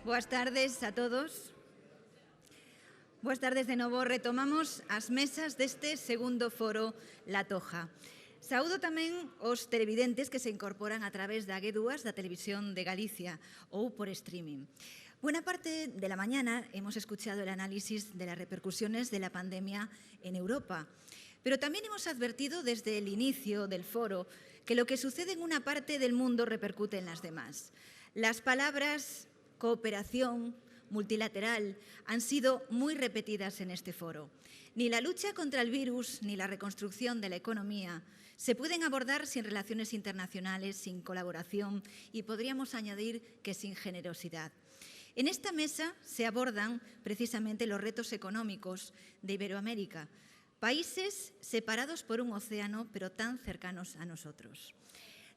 Boas tardes a todos. Boas tardes de novo. Retomamos as mesas deste segundo foro La Toja. Saúdo tamén os televidentes que se incorporan a través da G2 da Televisión de Galicia ou por streaming. Buena parte de la mañana hemos escuchado el análisis de las repercusiones de la pandemia en Europa. Pero también hemos advertido desde el inicio del foro que lo que sucede en una parte del mundo repercute en las demás. Las palabras cooperación, multilateral, han sido muy repetidas en este foro. Ni la lucha contra el virus ni la reconstrucción de la economía se pueden abordar sin relaciones internacionales, sin colaboración y podríamos añadir que sin generosidad. En esta mesa se abordan precisamente los retos económicos de Iberoamérica, países separados por un océano pero tan cercanos a nosotros.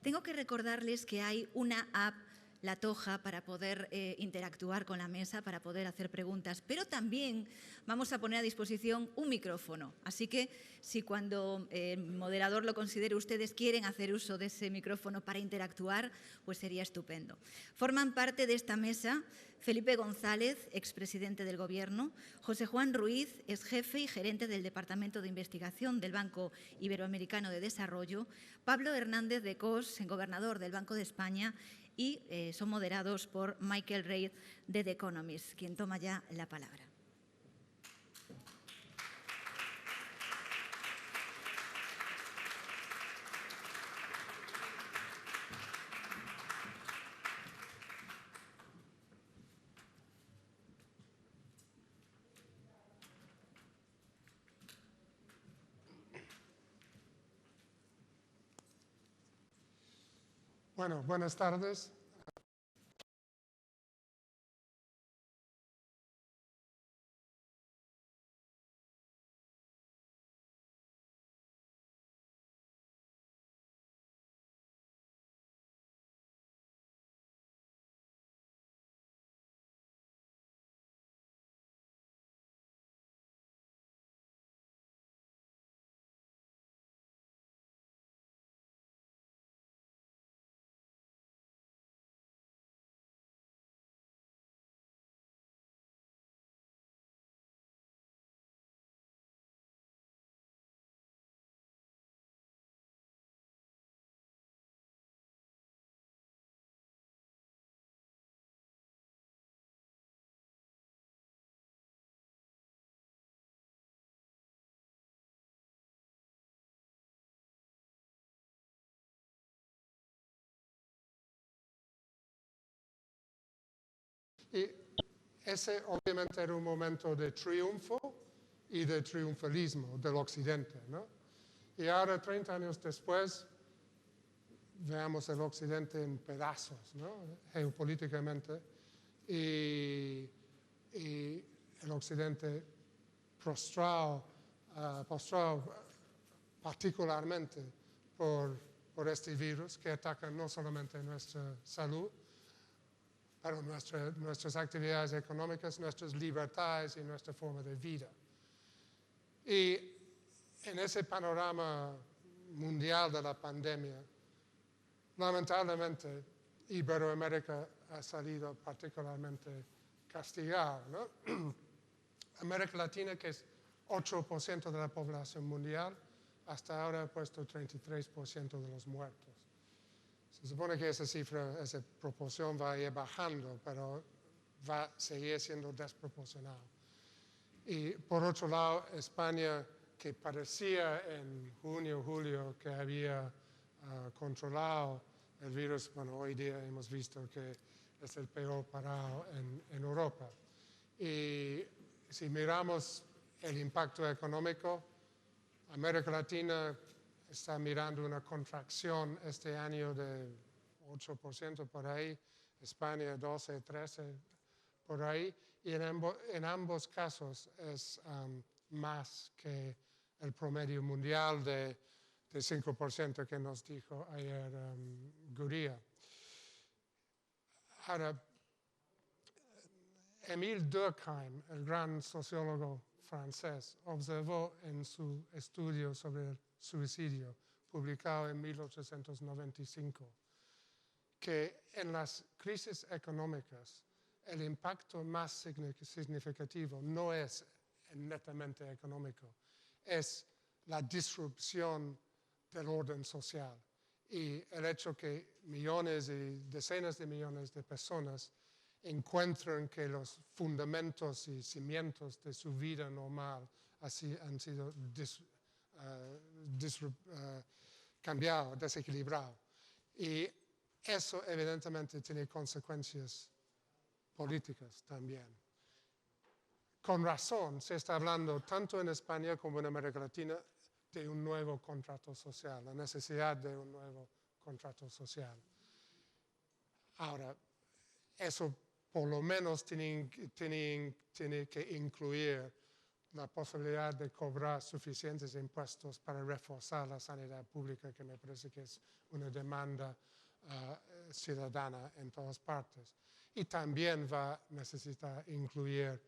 Tengo que recordarles que hay una app, La Toja, para poder interactuar con la mesa, para poder hacer preguntas, pero también vamos a poner a disposición un micrófono. Así que si cuando el moderador lo considere ustedes quieren hacer uso de ese micrófono para interactuar, pues sería estupendo. Forman parte de esta mesa Felipe González, expresidente del Gobierno, José Juan Ruiz, ex jefe y gerente del Departamento de Investigación del Banco Iberoamericano de Desarrollo, Pablo Hernández de Cos, gobernador del Banco de España, y son moderados por Michael Reid de The Economist, quien toma ya la palabra. Bueno, buenas tardes. Y ese obviamente era un momento de triunfo y de triunfalismo del Occidente, ¿no? Y ahora, 30 años después, veamos el Occidente en pedazos, ¿no? Geopolíticamente, y el Occidente postrado particularmente por este virus que ataca no solamente nuestra salud, pero nuestras actividades económicas, nuestras libertades y nuestra forma de vida. Y en ese panorama mundial de la pandemia, lamentablemente, Iberoamérica ha salido particularmente castigada, ¿no? América Latina, que es 8% de la población mundial, hasta ahora ha puesto 33% de los muertos. Se supone que esa cifra, esa proporción va a ir bajando, pero va a seguir siendo desproporcional. Y por otro lado, España, que parecía en junio, julio, que había controlado el virus, bueno, hoy día hemos visto que es el peor parado en Europa. Y si miramos el impacto económico, América Latina está mirando una contracción este año de 8% por ahí, España 12, 13 por ahí, y en ambos casos es más que el promedio mundial de 5% que nos dijo ayer Gurría. Ahora, Émile Durkheim, el gran sociólogo francés, observó en su estudio sobre el suicidio, publicado en 1895, que en las crisis económicas el impacto más significativo no es netamente económico, es la disrupción del orden social y el hecho que millones y decenas de millones de personas encuentran que los fundamentos y cimientos de su vida normal así han sido cambiados, desequilibrados. Y eso evidentemente tiene consecuencias políticas también. Con razón se está hablando tanto en España como en América Latina de un nuevo contrato social, la necesidad de un nuevo contrato social. Ahora, eso por lo menos tiene que incluir la posibilidad de cobrar suficientes impuestos para reforzar la sanidad pública, que me parece que es una demanda ciudadana en todas partes. Y también va a necesitar incluir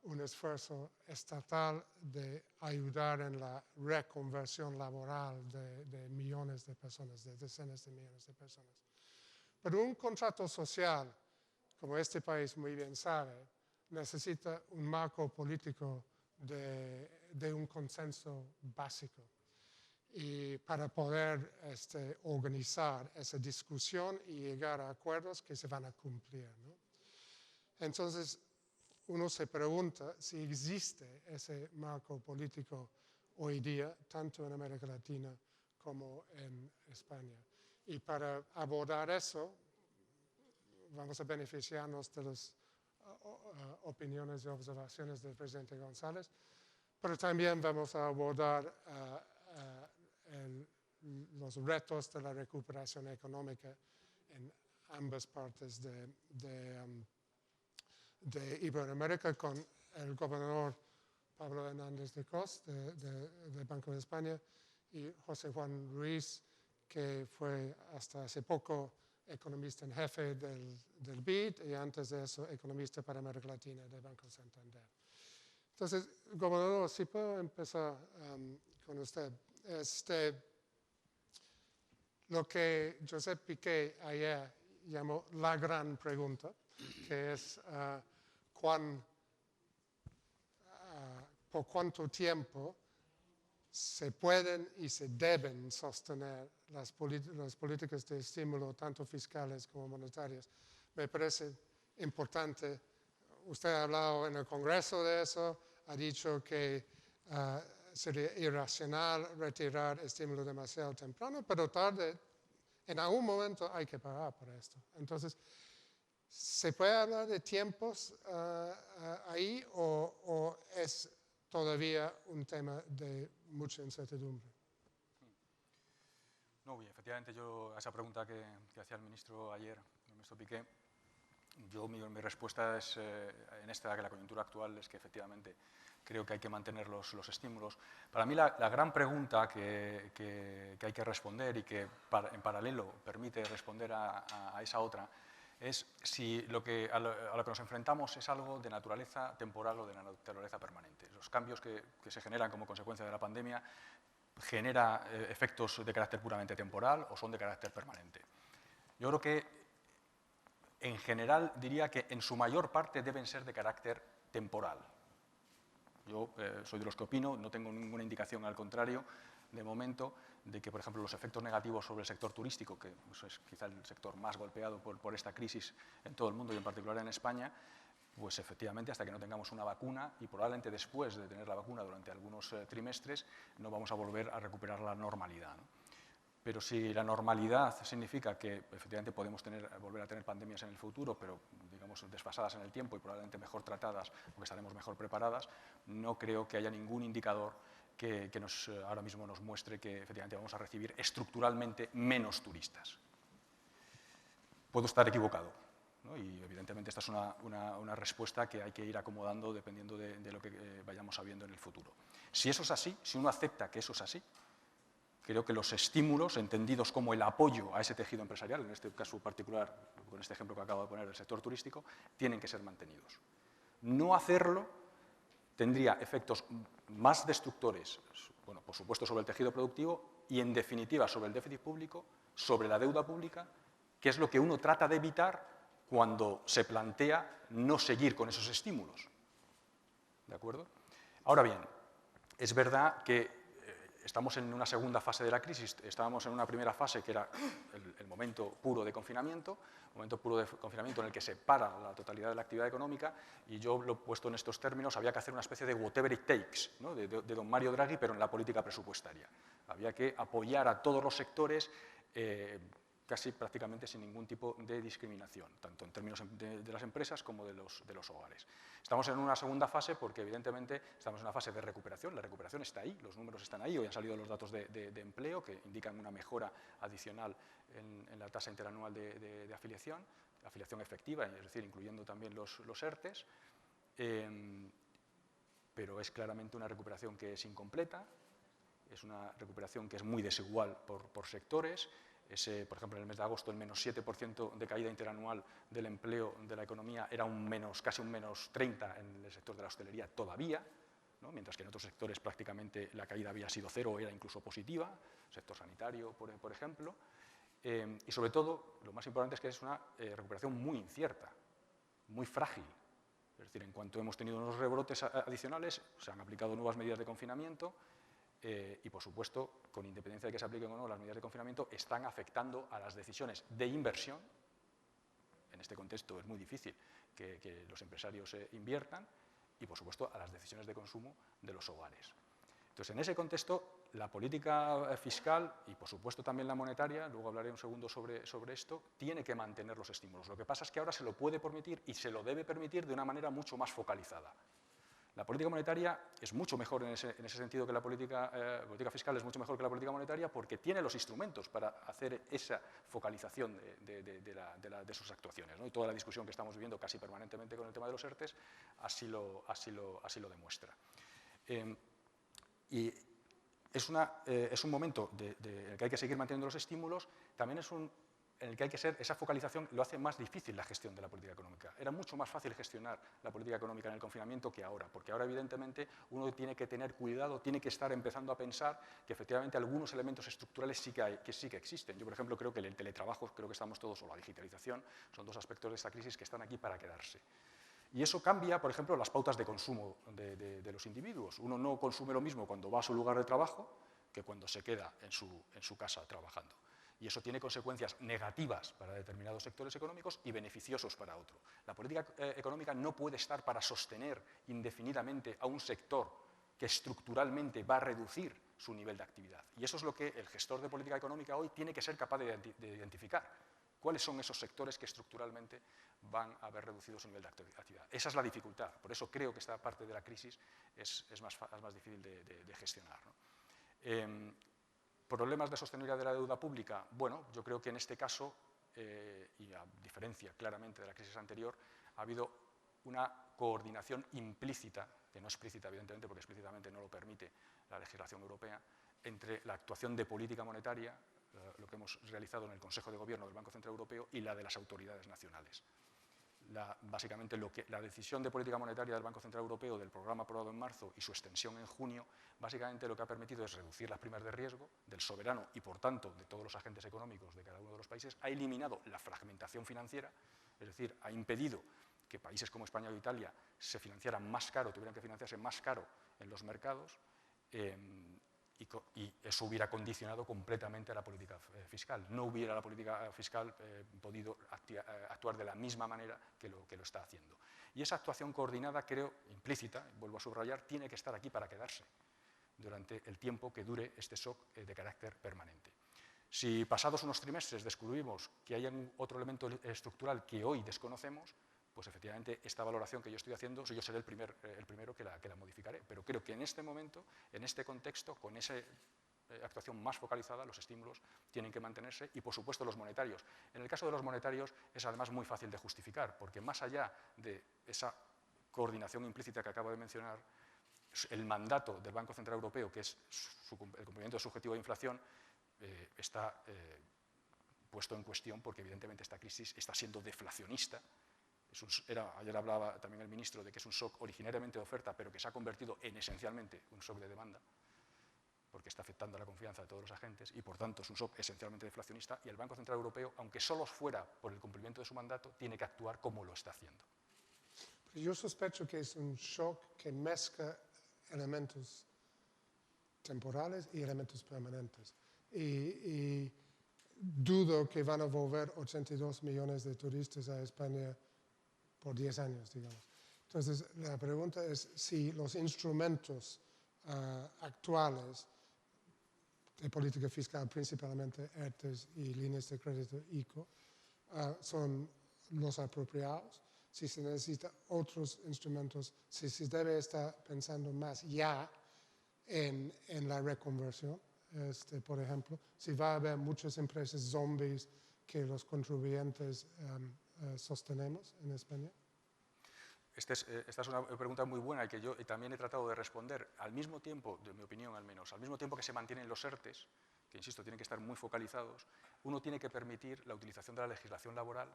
un esfuerzo estatal de ayudar en la reconversión laboral de millones de personas, de decenas de millones de personas. Pero un contrato social, como este país muy bien sabe, necesita un marco político de un consenso básico y para poder organizar esa discusión y llegar a acuerdos que se van a cumplir, ¿no? Entonces, uno se pregunta si existe ese marco político hoy día, tanto en América Latina como en España. Y para abordar eso, vamos a beneficiarnos de las opiniones y observaciones del presidente González, pero también vamos a abordar los retos de la recuperación económica en ambas partes de Iberoamérica con el gobernador Pablo Hernández de Cos del Banco de España y José Juan Ruiz, que fue hasta hace poco economista en jefe del BID y antes de eso economista para América Latina del Banco Santander. Entonces, gobernador, si puedo empezar con usted. Lo que Josep Piqué ayer llamó la gran pregunta, que es por cuánto tiempo se pueden y se deben sostener las políticas de estímulo, tanto fiscales como monetarias. Me parece importante. Usted ha hablado en el Congreso de eso, ha dicho que sería irracional retirar estímulo demasiado temprano, pero tarde, en algún momento hay que pagar por esto. Entonces, ¿se puede hablar de tiempos ahí o es todavía un tema de mucha incertidumbre? No, y efectivamente yo a esa pregunta que hacía el ministro ayer, el ministro Piqué, mi respuesta es en esta, que la coyuntura actual es que efectivamente creo que hay que mantener los estímulos. Para mí la gran pregunta que hay que responder y que en paralelo permite responder a esa otra es si a lo que nos enfrentamos es algo de naturaleza temporal o de naturaleza permanente. Los cambios que se generan como consecuencia de la pandemia genera efectos de carácter puramente temporal o son de carácter permanente. Yo creo que en general diría que en su mayor parte deben ser de carácter temporal. Yo soy de los que opino, no tengo ninguna indicación al contrario, de momento, de que, por ejemplo, los efectos negativos sobre el sector turístico, que es quizá el sector más golpeado por esta crisis en todo el mundo y en particular en España, pues efectivamente hasta que no tengamos una vacuna y probablemente después de tener la vacuna durante algunos trimestres no vamos a volver a recuperar la normalidad, ¿no? Pero si la normalidad significa que efectivamente podemos volver a tener pandemias en el futuro, pero digamos desfasadas en el tiempo y probablemente mejor tratadas porque estaremos mejor preparadas, no creo que haya ningún indicador que ahora mismo nos muestre que efectivamente vamos a recibir estructuralmente menos turistas. Puedo estar equivocado, ¿no? Y evidentemente esta es una respuesta que hay que ir acomodando dependiendo de lo que vayamos sabiendo en el futuro. Si eso es así, si uno acepta que eso es así, creo que los estímulos, entendidos como el apoyo a ese tejido empresarial, en este caso particular, con este ejemplo que acabo de poner del sector turístico, tienen que ser mantenidos. No hacerlo tendría efectos más destructores, bueno, por supuesto sobre el tejido productivo y en definitiva sobre el déficit público, sobre la deuda pública, que es lo que uno trata de evitar cuando se plantea no seguir con esos estímulos. ¿De acuerdo? Ahora bien, es verdad que estamos en una segunda fase de la crisis. Estábamos en una primera fase que era el momento puro de confinamiento, en el que se para la totalidad de la actividad económica, y yo lo he puesto en estos términos: había que hacer una especie de whatever it takes, ¿no? de don Mario Draghi, pero en la política presupuestaria. Había que apoyar a todos los sectores casi prácticamente sin ningún tipo de discriminación, tanto en términos de las empresas como de los hogares. Estamos en una segunda fase porque, evidentemente, estamos en una fase de recuperación. La recuperación está ahí, los números están ahí. Hoy han salido los datos de empleo que indican una mejora adicional en la tasa interanual de afiliación efectiva, es decir, incluyendo también los ERTES, pero es claramente una recuperación que es incompleta, es una recuperación que es muy desigual por sectores. Por ejemplo, en el mes de agosto, el menos 7% de caída interanual del empleo de la economía era casi un menos 30% en el sector de la hostelería todavía, ¿no? Mientras que en otros sectores prácticamente la caída había sido cero o era incluso positiva, sector sanitario, por ejemplo. Y sobre todo, lo más importante es que es una recuperación muy incierta, muy frágil. Es decir, en cuanto hemos tenido unos rebrotes adicionales, se han aplicado nuevas medidas de confinamiento, y, por supuesto, con independencia de que se apliquen o no las medidas de confinamiento, están afectando a las decisiones de inversión. En este contexto es muy difícil que los empresarios inviertan, y, por supuesto, a las decisiones de consumo de los hogares. Entonces, en ese contexto, la política fiscal y, por supuesto, también la monetaria, luego hablaré un segundo sobre esto, tiene que mantener los estímulos. Lo que pasa es que ahora se lo puede permitir y se lo debe permitir de una manera mucho más focalizada. La política monetaria es mucho mejor en ese sentido que la política fiscal es mucho mejor que la política monetaria, porque tiene los instrumentos para hacer esa focalización de sus actuaciones, ¿no? Y toda la discusión que estamos viviendo casi permanentemente con el tema de los ERTES así lo demuestra. Y es un momento en el que hay que seguir manteniendo los estímulos. También es en el que esa focalización lo hace más difícil la gestión de la política económica. Era mucho más fácil gestionar la política económica en el confinamiento que ahora, porque ahora, evidentemente, uno tiene que tener cuidado, tiene que estar empezando a pensar que, efectivamente, algunos elementos estructurales sí que existen. Yo, por ejemplo, creo que el teletrabajo, creo que estamos todos, o la digitalización, son dos aspectos de esta crisis que están aquí para quedarse. Y eso cambia, por ejemplo, las pautas de consumo de los individuos. Uno no consume lo mismo cuando va a su lugar de trabajo que cuando se queda en su casa trabajando. Y eso tiene consecuencias negativas para determinados sectores económicos y beneficiosos para otro. La política económica no puede estar para sostener indefinidamente a un sector que estructuralmente va a reducir su nivel de actividad. Y eso es lo que el gestor de política económica hoy tiene que ser capaz de identificar. ¿Cuáles son esos sectores que estructuralmente van a haber reducido su nivel de actividad? Esa es la dificultad. Por eso creo que esta parte de la crisis es más difícil de gestionar, ¿no? ¿Problemas de sostenibilidad de la deuda pública? Bueno, yo creo que en este caso, y a diferencia claramente de la crisis anterior, ha habido una coordinación implícita, que no explícita, evidentemente, porque explícitamente no lo permite la legislación europea, entre la actuación de política monetaria, lo que hemos realizado en el Consejo de Gobierno del Banco Central Europeo, y la de las autoridades nacionales. Básicamente, la decisión de política monetaria del Banco Central Europeo, del programa aprobado en marzo y su extensión en junio, básicamente lo que ha permitido es reducir las primas de riesgo del soberano y, por tanto, de todos los agentes económicos de cada uno de los países. Ha eliminado la fragmentación financiera, es decir, ha impedido que países como España o Italia se financiaran más caro, tuvieran que financiarse más caro en los mercados, y eso hubiera condicionado completamente a la política fiscal. No hubiera la política fiscal podido actuar de la misma manera que lo está haciendo. Y esa actuación coordinada, creo, implícita, vuelvo a subrayar, tiene que estar aquí para quedarse durante el tiempo que dure este shock de carácter permanente. Si pasados unos trimestres descubrimos que hay otro elemento estructural que hoy desconocemos, pues efectivamente esta valoración que yo estoy haciendo, yo seré el primero que la modificaré. Pero creo que en este momento, en este contexto, con esa actuación más focalizada, los estímulos tienen que mantenerse, y, por supuesto, los monetarios. En el caso de los monetarios es además muy fácil de justificar, porque más allá de esa coordinación implícita que acabo de mencionar, el mandato del Banco Central Europeo, que es el cumplimiento de su objetivo de inflación, está puesto en cuestión porque, evidentemente, esta crisis está siendo deflacionista. Ayer hablaba también el ministro de que es un shock originariamente de oferta, pero que se ha convertido en esencialmente un shock de demanda. porque está afectando a la confianza de todos los agentes y, por tanto, es un shock esencialmente deflacionista, y el Banco Central Europeo, aunque solo fuera por el cumplimiento de su mandato, tiene que actuar como lo está haciendo. Yo sospecho que es un shock que mezcla elementos temporales y elementos permanentes. Y dudo que van a volver 82 millones de turistas a España por 10 años, digamos. Entonces, la pregunta es si los instrumentos actuales de política fiscal, principalmente ERTES y líneas de crédito ICO, son los apropiados, si se necesitan otros instrumentos, si se debe estar pensando más ya en la reconversión, por ejemplo, si va a haber muchas empresas zombies que los contribuyentes sostenemos en España. Esta es una pregunta muy buena y que yo también he tratado de responder al mismo tiempo, de mi opinión al menos, al mismo tiempo que se mantienen los ERTES, que insisto, tienen que estar muy focalizados, uno tiene que permitir la utilización de la legislación laboral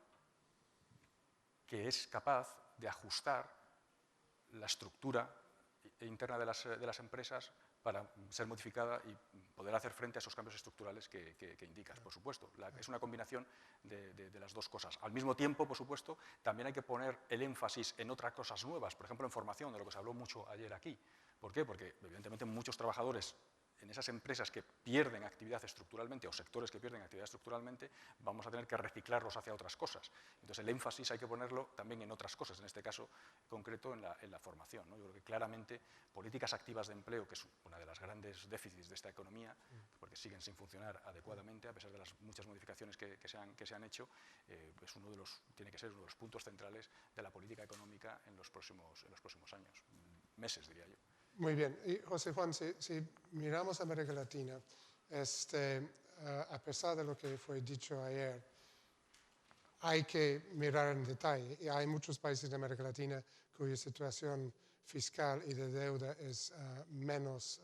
que es capaz de ajustar la estructura interna de las empresas para ser modificada y poder hacer frente a esos cambios estructurales que indicas, por supuesto. Es una combinación de las dos cosas. Al mismo tiempo, por supuesto, también hay que poner el énfasis en otras cosas nuevas, por ejemplo, en formación, de lo que se habló mucho ayer aquí. ¿Por qué? Porque, evidentemente, muchos trabajadores en esas empresas que pierden actividad estructuralmente o sectores que pierden actividad estructuralmente, vamos a tener que reciclarlos hacia otras cosas. Entonces, el énfasis hay que ponerlo también en otras cosas, en este caso concreto en la formación, ¿no? Yo creo que claramente políticas activas de empleo, que es una de las grandes déficits de esta economía, porque siguen sin funcionar adecuadamente, a pesar de las muchas modificaciones que se han hecho, tiene que ser uno de los puntos centrales de la política económica en los próximos años, meses, diría yo. Muy bien. Y José Juan, si miramos América Latina, a pesar de lo que fue dicho ayer, hay que mirar en detalle. Y hay muchos países de América Latina cuya situación fiscal y de deuda es menos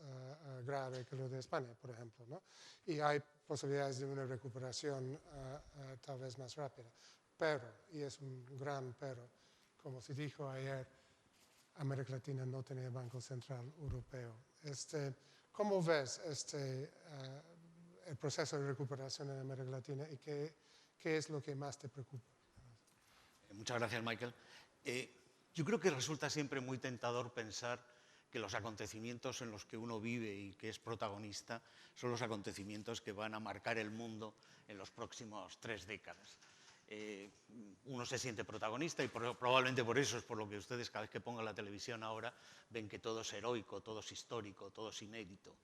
grave que lo de España, por ejemplo, ¿no? Y hay posibilidades de una recuperación tal vez más rápida. Pero, y es un gran pero, como se dijo ayer, América Latina no tiene Banco Central Europeo. ¿Cómo ves el proceso de recuperación en América Latina y qué es lo que más te preocupa? Muchas gracias, Michael. Yo creo que resulta siempre muy tentador pensar que los acontecimientos en los que uno vive y que es protagonista son los acontecimientos que van a marcar el mundo en los próximos 3 décadas. Uno se siente protagonista y probablemente por eso es por lo que ustedes cada vez que pongan la televisión ahora ven que todo es heroico, todo es histórico, todo es inédito.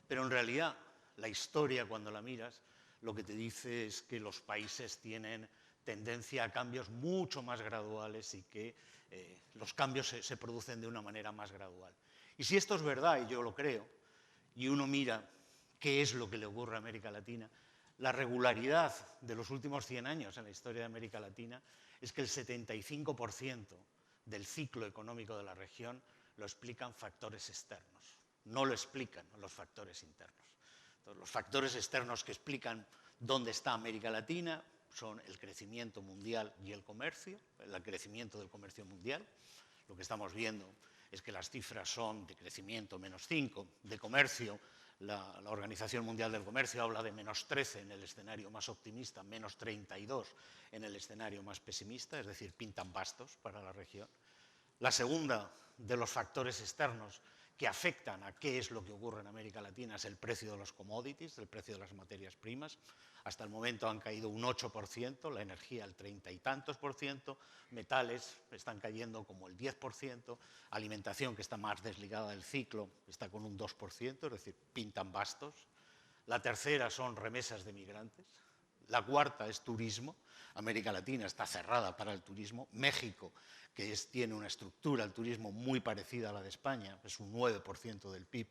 Pero en realidad la historia, cuando la miras, lo que te dice es que los países tienen tendencia a cambios mucho más graduales y que los cambios se producen de una manera más gradual. Y si esto es verdad, y yo lo creo, y uno mira qué es lo que le ocurre a América Latina, la regularidad de los últimos 100 años en la historia de América Latina es que el 75% del ciclo económico de la región lo explican factores externos, no lo explican los factores internos. Entonces, los factores externos que explican dónde está América Latina son el crecimiento mundial y el comercio, el crecimiento del comercio mundial. Lo que estamos viendo es que las cifras son de crecimiento -5, de comercio. La Organización Mundial del Comercio habla de -13 en el escenario más optimista, -32 en el escenario más pesimista, es decir, pintan bastos para la región. La segunda de los factores externos que afectan a qué es lo que ocurre en América Latina es el precio de los commodities, el precio de las materias primas. Hasta el momento han caído un 8%, la energía el 30 y tantos %, metales están cayendo como el 10%, alimentación, que está más desligada del ciclo, está con un 2%, es decir, pintan bastos. La tercera son remesas de migrantes. La cuarta es turismo. América Latina está cerrada para el turismo. México, que tiene una estructura, el turismo muy parecida a la de España, es un 9% del PIB,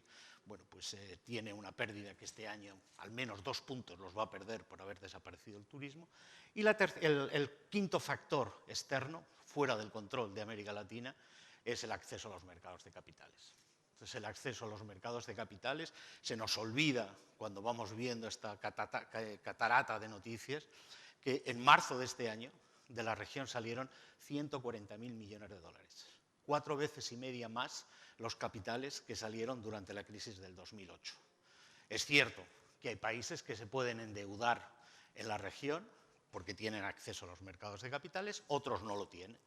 bueno, pues tiene una pérdida que este año al menos 2 puntos los va a perder por haber desaparecido el turismo. Y el quinto factor externo, fuera del control de América Latina, es el acceso a los mercados de capitales. Entonces, el acceso a los mercados de capitales se nos olvida cuando vamos viendo esta catarata de noticias que en marzo de este año de la región salieron 140.000 millones de dólares, 4 veces y media más los capitales que salieron durante la crisis del 2008. Es cierto que hay países que se pueden endeudar en la región porque tienen acceso a los mercados de capitales, otros no lo tienen.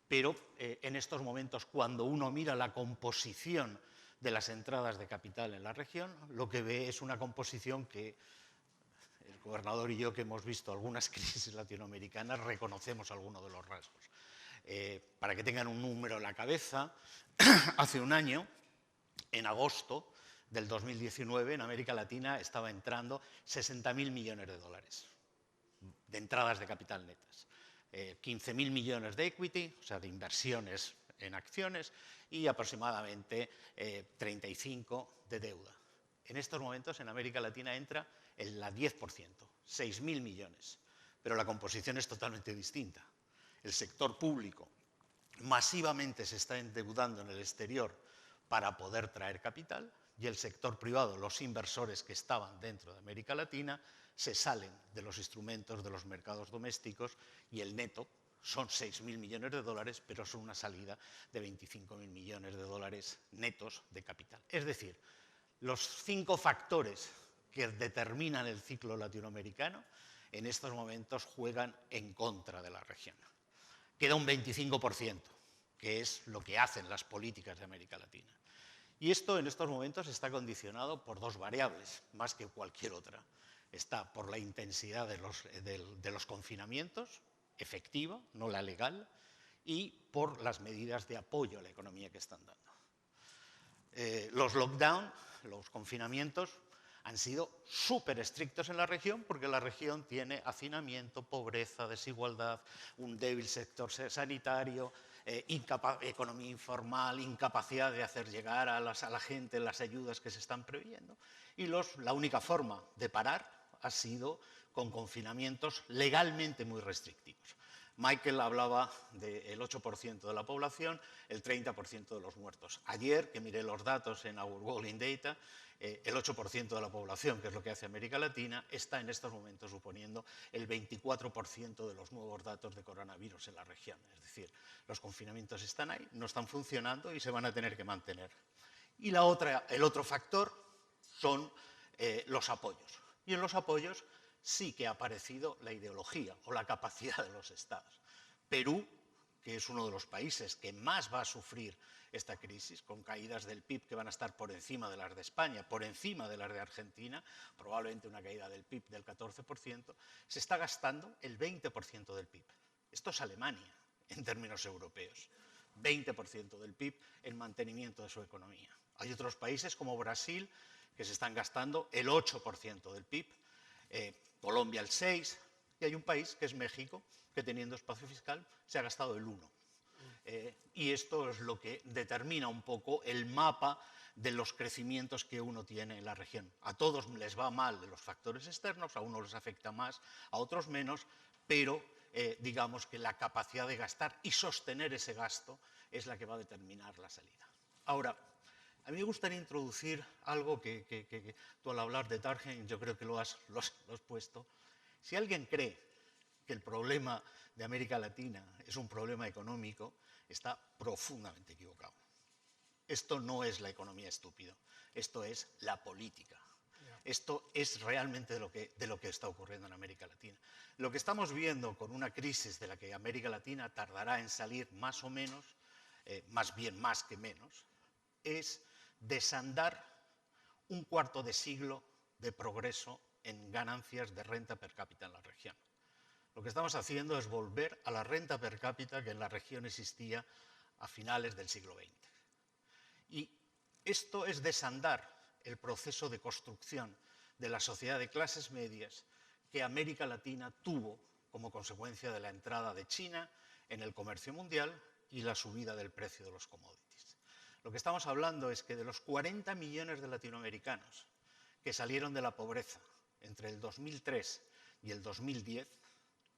Pero en estos momentos, cuando uno mira la composición de las entradas de capital en la región, lo que ve es una composición que el gobernador y yo, que hemos visto algunas crisis latinoamericanas, reconocemos algunos de los rasgos. Para que tengan un número en la cabeza, hace un año, en agosto del 2019, en América Latina estaba entrando 60.000 millones de dólares de entradas de capital netas. 15.000 millones de equity, o sea, de inversiones en acciones, y aproximadamente 35 de deuda. En estos momentos en América Latina entra el 10%, 6.000 millones, pero la composición es totalmente distinta. El sector público masivamente se está endeudando en el exterior para poder traer capital, y el sector privado, los inversores que estaban dentro de América Latina, se salen de los instrumentos de los mercados domésticos, y el neto son 6.000 millones de dólares, pero son una salida de 25.000 millones de dólares netos de capital. Es decir, los 5 factores que determinan el ciclo latinoamericano en estos momentos juegan en contra de la región. Queda un 25%, que es lo que hacen las políticas de América Latina. Y esto en estos momentos está condicionado por 2 variables, más que cualquier otra. Está por la intensidad de los confinamientos, efectiva, no la legal, y por las medidas de apoyo a la economía que están dando. Los lockdown, los confinamientos, han sido súper estrictos en la región, porque la región tiene hacinamiento, pobreza, desigualdad, un débil sector sanitario, economía informal, incapacidad de hacer llegar a la gente las ayudas que se están previendo. Y la única forma de parar ha sido con confinamientos legalmente muy restrictivos. Michael hablaba del 8% de la población, el 30% de los muertos. Ayer, que miré los datos en Our World in Data, el 8% de la población, que es lo que hace América Latina, está en estos momentos suponiendo el 24% de los nuevos datos de coronavirus en la región. Es decir, los confinamientos están ahí, no están funcionando y se van a tener que mantener. Y el otro factor son los apoyos. Y en los apoyos sí que ha aparecido la ideología o la capacidad de los estados. Perú, que es uno de los países que más va a sufrir esta crisis, con caídas del PIB que van a estar por encima de las de España, por encima de las de Argentina, probablemente una caída del PIB del 14%, se está gastando el 20% del PIB. Esto es Alemania, en términos europeos. 20% del PIB en mantenimiento de su economía. Hay otros países como Brasil que se están gastando el 8% del PIB, Colombia el 6%, y hay un país que es México, que teniendo espacio fiscal se ha gastado el 1%. Y esto es lo que determina un poco el mapa de los crecimientos que uno tiene en la región. A todos les va mal de los factores externos, a unos les afecta más, a otros menos, pero digamos que la capacidad de gastar y sostener ese gasto es la que va a determinar la salida. Ahora, a mí me gustaría introducir algo que tú al hablar de Target, yo creo que lo has puesto. Si alguien cree que el problema de América Latina es un problema económico, está profundamente equivocado. Esto no es la economía estúpida, esto es la política. Esto es realmente de lo que está ocurriendo en América Latina. Lo que estamos viendo con una crisis de la que América Latina tardará en salir más o menos, más bien más que menos, es desandar un cuarto de siglo de progreso en ganancias de renta per cápita en la región. Lo que estamos haciendo es volver a la renta per cápita que en la región existía a finales del siglo XX. Y esto es desandar el proceso de construcción de la sociedad de clases medias que América Latina tuvo como consecuencia de la entrada de China en el comercio mundial y la subida del precio de los commodities. Lo que estamos hablando es que de los 40 millones de latinoamericanos que salieron de la pobreza entre el 2003 y el 2010,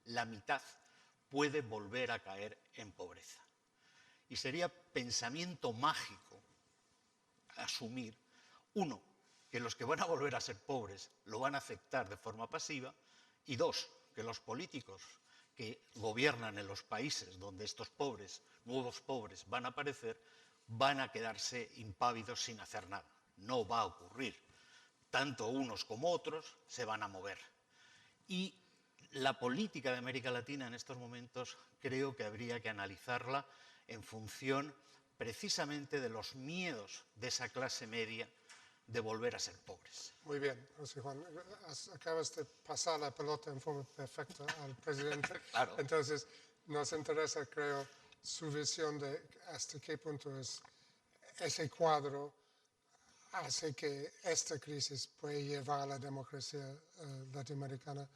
la mitad puede volver a caer en pobreza. Y sería pensamiento mágico asumir, uno, que los que van a volver a ser pobres lo van a aceptar de forma pasiva, y dos, que los políticos que gobiernan en los países donde estos pobres, nuevos pobres, van a aparecer, van a quedarse impávidos sin hacer nada. No va a ocurrir. tanto unos como otros se van a mover. Y la política de América Latina en estos momentos creo que habría que analizarla en función precisamente de los miedos de esa clase media de volver a ser pobres. Muy bien, José Juan. Acabas de pasar la pelota en forma perfecta al presidente. Claro. Entonces, nos interesa, creo, su visión de hasta qué punto ese cuadro hace que esta crisis puede llevar a la democracia latinoamericana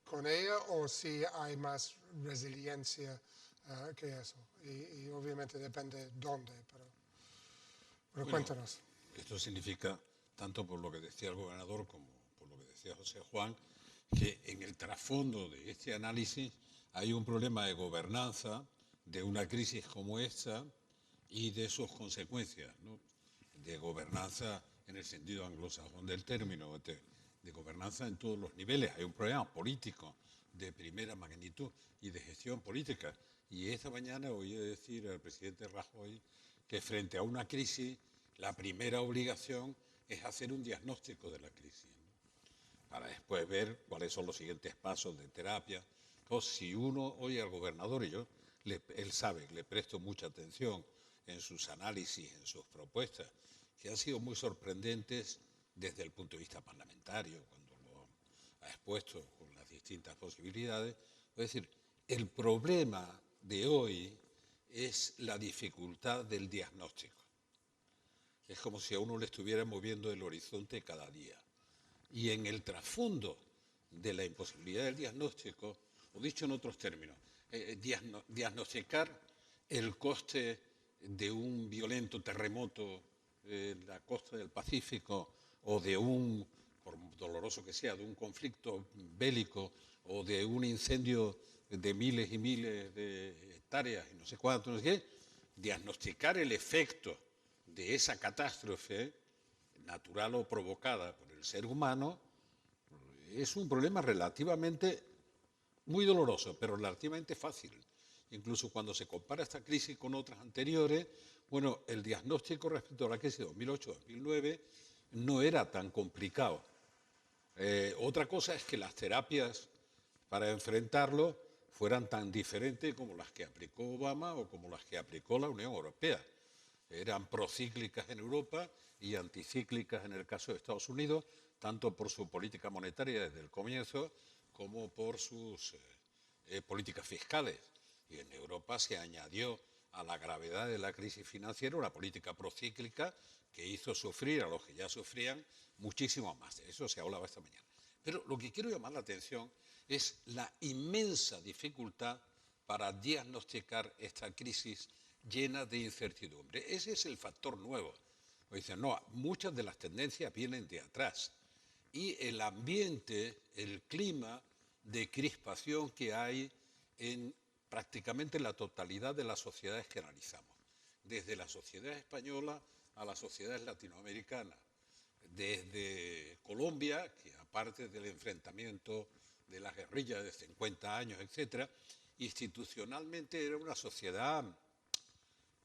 con ella, o si hay más resiliencia que eso. Y obviamente depende dónde, pero Bueno, cuéntanos. Esto significa, tanto por lo que decía el gobernador como por lo que decía José Juan, que en el trasfondo de este análisis hay un problema de gobernanza de una crisis como esta y de sus consecuencias, ¿no? De gobernanza en el sentido anglosajón del término, de gobernanza en todos los niveles. Hay un problema político de primera magnitud y de gestión política. Y esta mañana oí decir al presidente Rajoy que frente a una crisis la primera obligación es hacer un diagnóstico de la crisis, ¿no? Para después ver cuáles son los siguientes pasos de terapia. Entonces, si uno oye al gobernador, y yo, él sabe, le presto mucha atención en sus análisis, en sus propuestas, que han sido muy sorprendentes desde el punto de vista parlamentario, cuando lo ha expuesto con las distintas posibilidades. Es decir, el problema de hoy es la dificultad del diagnóstico. Es como si a uno le estuviera moviendo el horizonte cada día. Y en el trasfondo de la imposibilidad del diagnóstico, o dicho en otros términos, diagnosticar el coste de un violento terremoto en la costa del Pacífico, o de un, por doloroso que sea, de un conflicto bélico, o de un incendio de miles y miles de hectáreas y no sé cuánto, no sé qué, diagnosticar el efecto de esa catástrofe natural o provocada por el ser humano es un problema relativamente muy doloroso, pero relativamente fácil. Incluso cuando se compara esta crisis con otras anteriores, bueno, el diagnóstico respecto a la crisis de 2008-2009 no era tan complicado. Otra cosa es que las terapias para enfrentarlo fueran tan diferentes como las que aplicó Obama o como las que aplicó la Unión Europea. Eran procíclicas en Europa y anticíclicas en el caso de Estados Unidos, tanto por su política monetaria desde el comienzo como por sus políticas fiscales. Y en Europa se añadió a la gravedad de la crisis financiera una política procíclica que hizo sufrir a los que ya sufrían muchísimo más. De eso se hablaba esta mañana. Pero lo que quiero llamar la atención es la inmensa dificultad para diagnosticar esta crisis llena de incertidumbre. Ese es el factor nuevo. Dicen, no, muchas de las tendencias vienen de atrás. Y el ambiente, el clima de crispación que hay en prácticamente la totalidad de las sociedades que analizamos, desde la sociedad española a las sociedades latinoamericanas, desde Colombia, que aparte del enfrentamiento de las guerrillas de 50 años, etcétera, institucionalmente era una sociedad,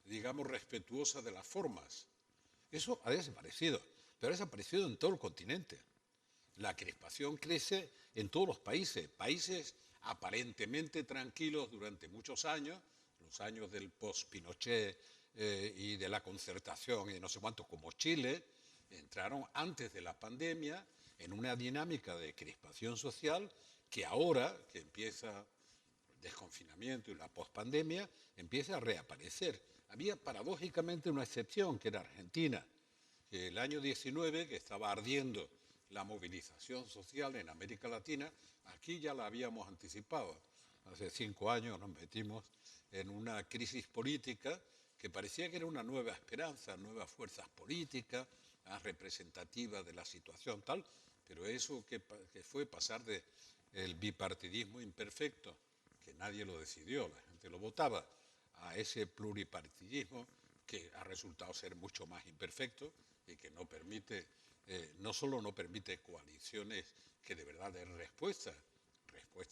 digamos, respetuosa de las formas. Eso ha desaparecido, pero ha desaparecido en todo el continente. La crispación crece en todos los países, países aparentemente tranquilos durante muchos años, los años del post-Pinochet y de la concertación y de no sé cuánto, como Chile, entraron antes de la pandemia en una dinámica de crispación social que ahora, que empieza el desconfinamiento y la post-pandemia, empieza a reaparecer. Había paradójicamente una excepción, que era Argentina, que el año 19, que estaba ardiendo la movilización social en América Latina, aquí ya la habíamos anticipado. Hace 5 años nos metimos en una crisis política que parecía que era una nueva esperanza, nuevas fuerzas políticas, representativas de la situación tal, pero eso que fue pasar del bipartidismo imperfecto, que nadie lo decidió, la gente lo votaba, a ese pluripartidismo que ha resultado ser mucho más imperfecto y que no permite, no solo no permite coaliciones que de verdad den respuesta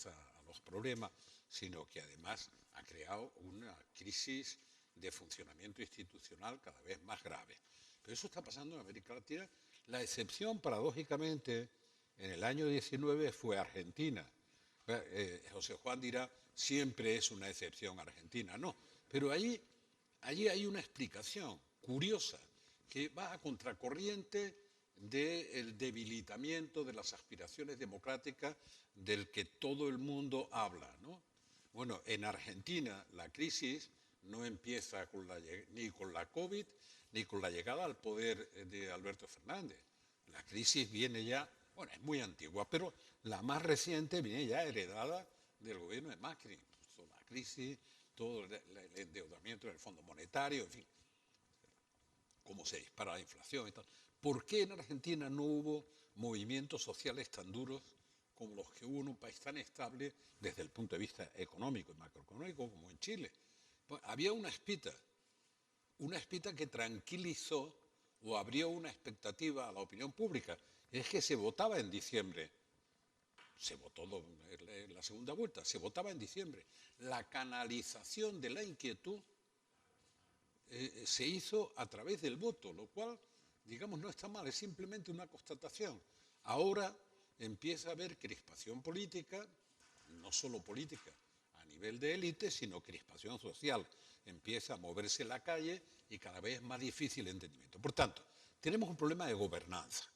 a los problemas, sino que además ha creado una crisis de funcionamiento institucional cada vez más grave. Pero eso está pasando en América Latina. La excepción, paradójicamente, en el año 19 fue Argentina. José Juan dirá, siempre es una excepción Argentina. No, pero allí hay una explicación curiosa que va a contracorriente del debilitamiento de las aspiraciones democráticas del que todo el mundo habla, ¿no? Bueno, en Argentina la crisis no empieza ni con la COVID ni con la llegada al poder de Alberto Fernández. La crisis viene ya, bueno, es muy antigua, pero la más reciente viene ya heredada del gobierno de Macri. Toda la crisis, todo el endeudamiento del Fondo Monetario, en fin, cómo se dispara la inflación y tal. ¿Por qué en Argentina no hubo movimientos sociales tan duros como los que hubo en un país tan estable desde el punto de vista económico y macroeconómico como en Chile? Pues había una espita que tranquilizó o abrió una expectativa a la opinión pública. Es que se votaba en diciembre. Se votó en la segunda vuelta, se votaba en diciembre. La canalización de la inquietud se hizo a través del voto, lo cual, digamos, no está mal, es simplemente una constatación. Ahora empieza a haber crispación política, no solo política a nivel de élite, sino crispación social. Empieza a moverse la calle y cada vez es más difícil el entendimiento. Por tanto, tenemos un problema de gobernanza.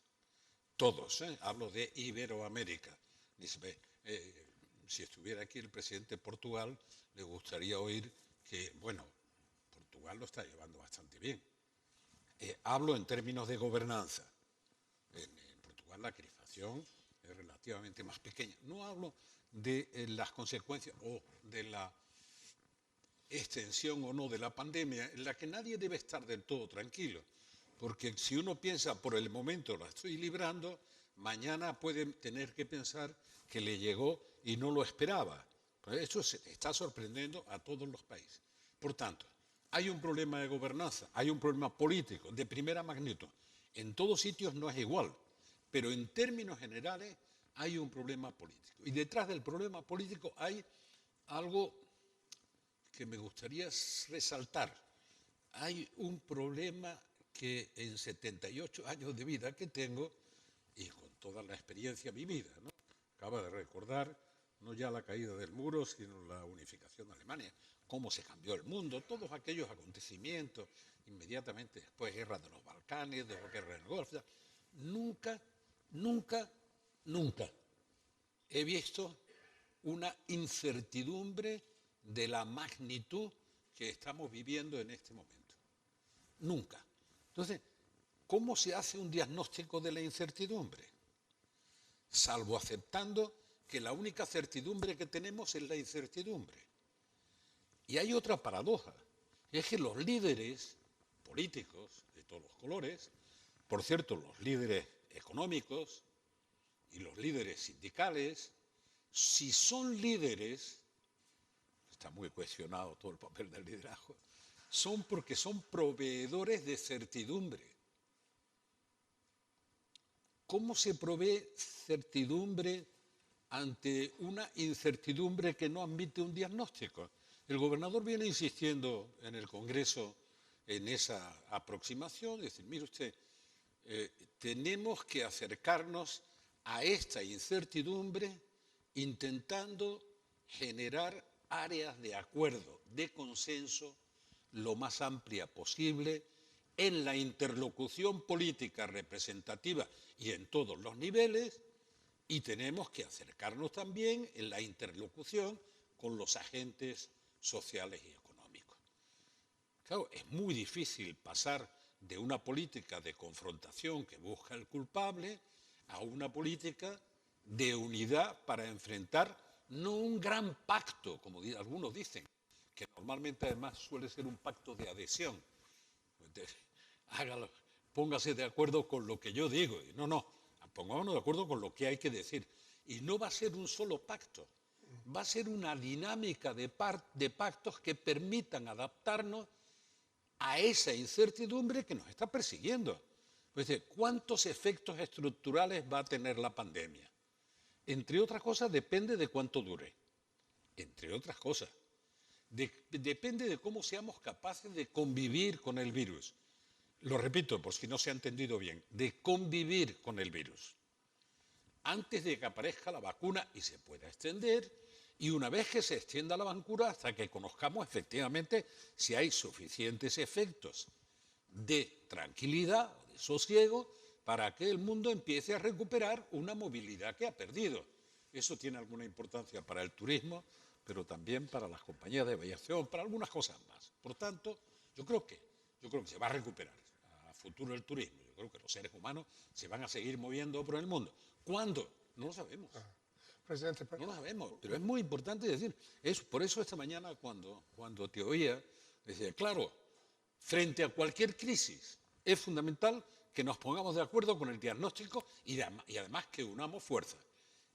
Todos, hablo de Iberoamérica. Si estuviera aquí el presidente de Portugal, le gustaría oír que, bueno, Portugal lo está llevando bastante bien. Hablo en términos de gobernanza. En Portugal la crispación es relativamente más pequeña. No hablo de las consecuencias o de la extensión o no de la pandemia, en la que nadie debe estar del todo tranquilo. Porque si uno piensa, por el momento la estoy librando, mañana puede tener que pensar que le llegó y no lo esperaba. Pues eso está sorprendiendo a todos los países. Por tanto, hay un problema de gobernanza, hay un problema político de primera magnitud. En todos sitios no es igual, pero en términos generales hay un problema político. Y detrás del problema político hay algo que me gustaría resaltar. Hay un problema que en 78 años de vida que tengo, y con toda la experiencia vivida, ¿no? Acaba de recordar no ya la caída del muro, sino la unificación de Alemania, cómo se cambió el mundo, todos aquellos acontecimientos, inmediatamente después guerra de los Balcanes, después guerra del Golfo. Nunca he visto una incertidumbre de la magnitud que estamos viviendo en este momento. Nunca. Entonces, ¿cómo se hace un diagnóstico de la incertidumbre? Salvo aceptando que la única certidumbre que tenemos es la incertidumbre. Y hay otra paradoja, y es que los líderes políticos de todos los colores, por cierto, los líderes económicos y los líderes sindicales, si son líderes, está muy cuestionado todo el papel del liderazgo, son porque son proveedores de certidumbre. ¿Cómo se provee certidumbre ante una incertidumbre que no admite un diagnóstico? El gobernador viene insistiendo en el Congreso en esa aproximación, es decir, mire usted, tenemos que acercarnos a esta incertidumbre intentando generar áreas de acuerdo, de consenso, lo más amplia posible, en la interlocución política representativa y en todos los niveles, y tenemos que acercarnos también en la interlocución con los agentes sociales y económicos. Claro, es muy difícil pasar de una política de confrontación que busca el culpable a una política de unidad para enfrentar no un gran pacto, como algunos dicen, que normalmente además suele ser un pacto de adhesión. Hágalo, póngase de acuerdo con lo que yo digo. No, pongámonos de acuerdo con lo que hay que decir. Y no va a ser un solo pacto, va a ser una dinámica de pactos que permitan adaptarnos a esa incertidumbre que nos está persiguiendo. Es decir, ¿cuántos efectos estructurales va a tener la pandemia? Entre otras cosas, depende de cuánto dure. Entre otras cosas. Depende de cómo seamos capaces de convivir con el virus. lo repito por si no se ha entendido bien, de convivir con el virus antes de que aparezca la vacuna y se pueda extender, y una vez que se extienda la vacuna hasta que conozcamos efectivamente si hay suficientes efectos de tranquilidad o de sosiego para que el mundo empiece a recuperar una movilidad que ha perdido. Eso tiene alguna importancia para el turismo, pero también para las compañías de aviación, para algunas cosas más. Por tanto, yo creo que se va a recuperar a futuro el turismo. Yo creo que los seres humanos se van a seguir moviendo por el mundo. ¿Cuándo? No lo sabemos. Presidente, No lo sabemos, pero es muy importante decir. Por eso esta mañana cuando te oía, decía, claro, frente a cualquier crisis es fundamental que nos pongamos de acuerdo con el diagnóstico y además que unamos fuerzas.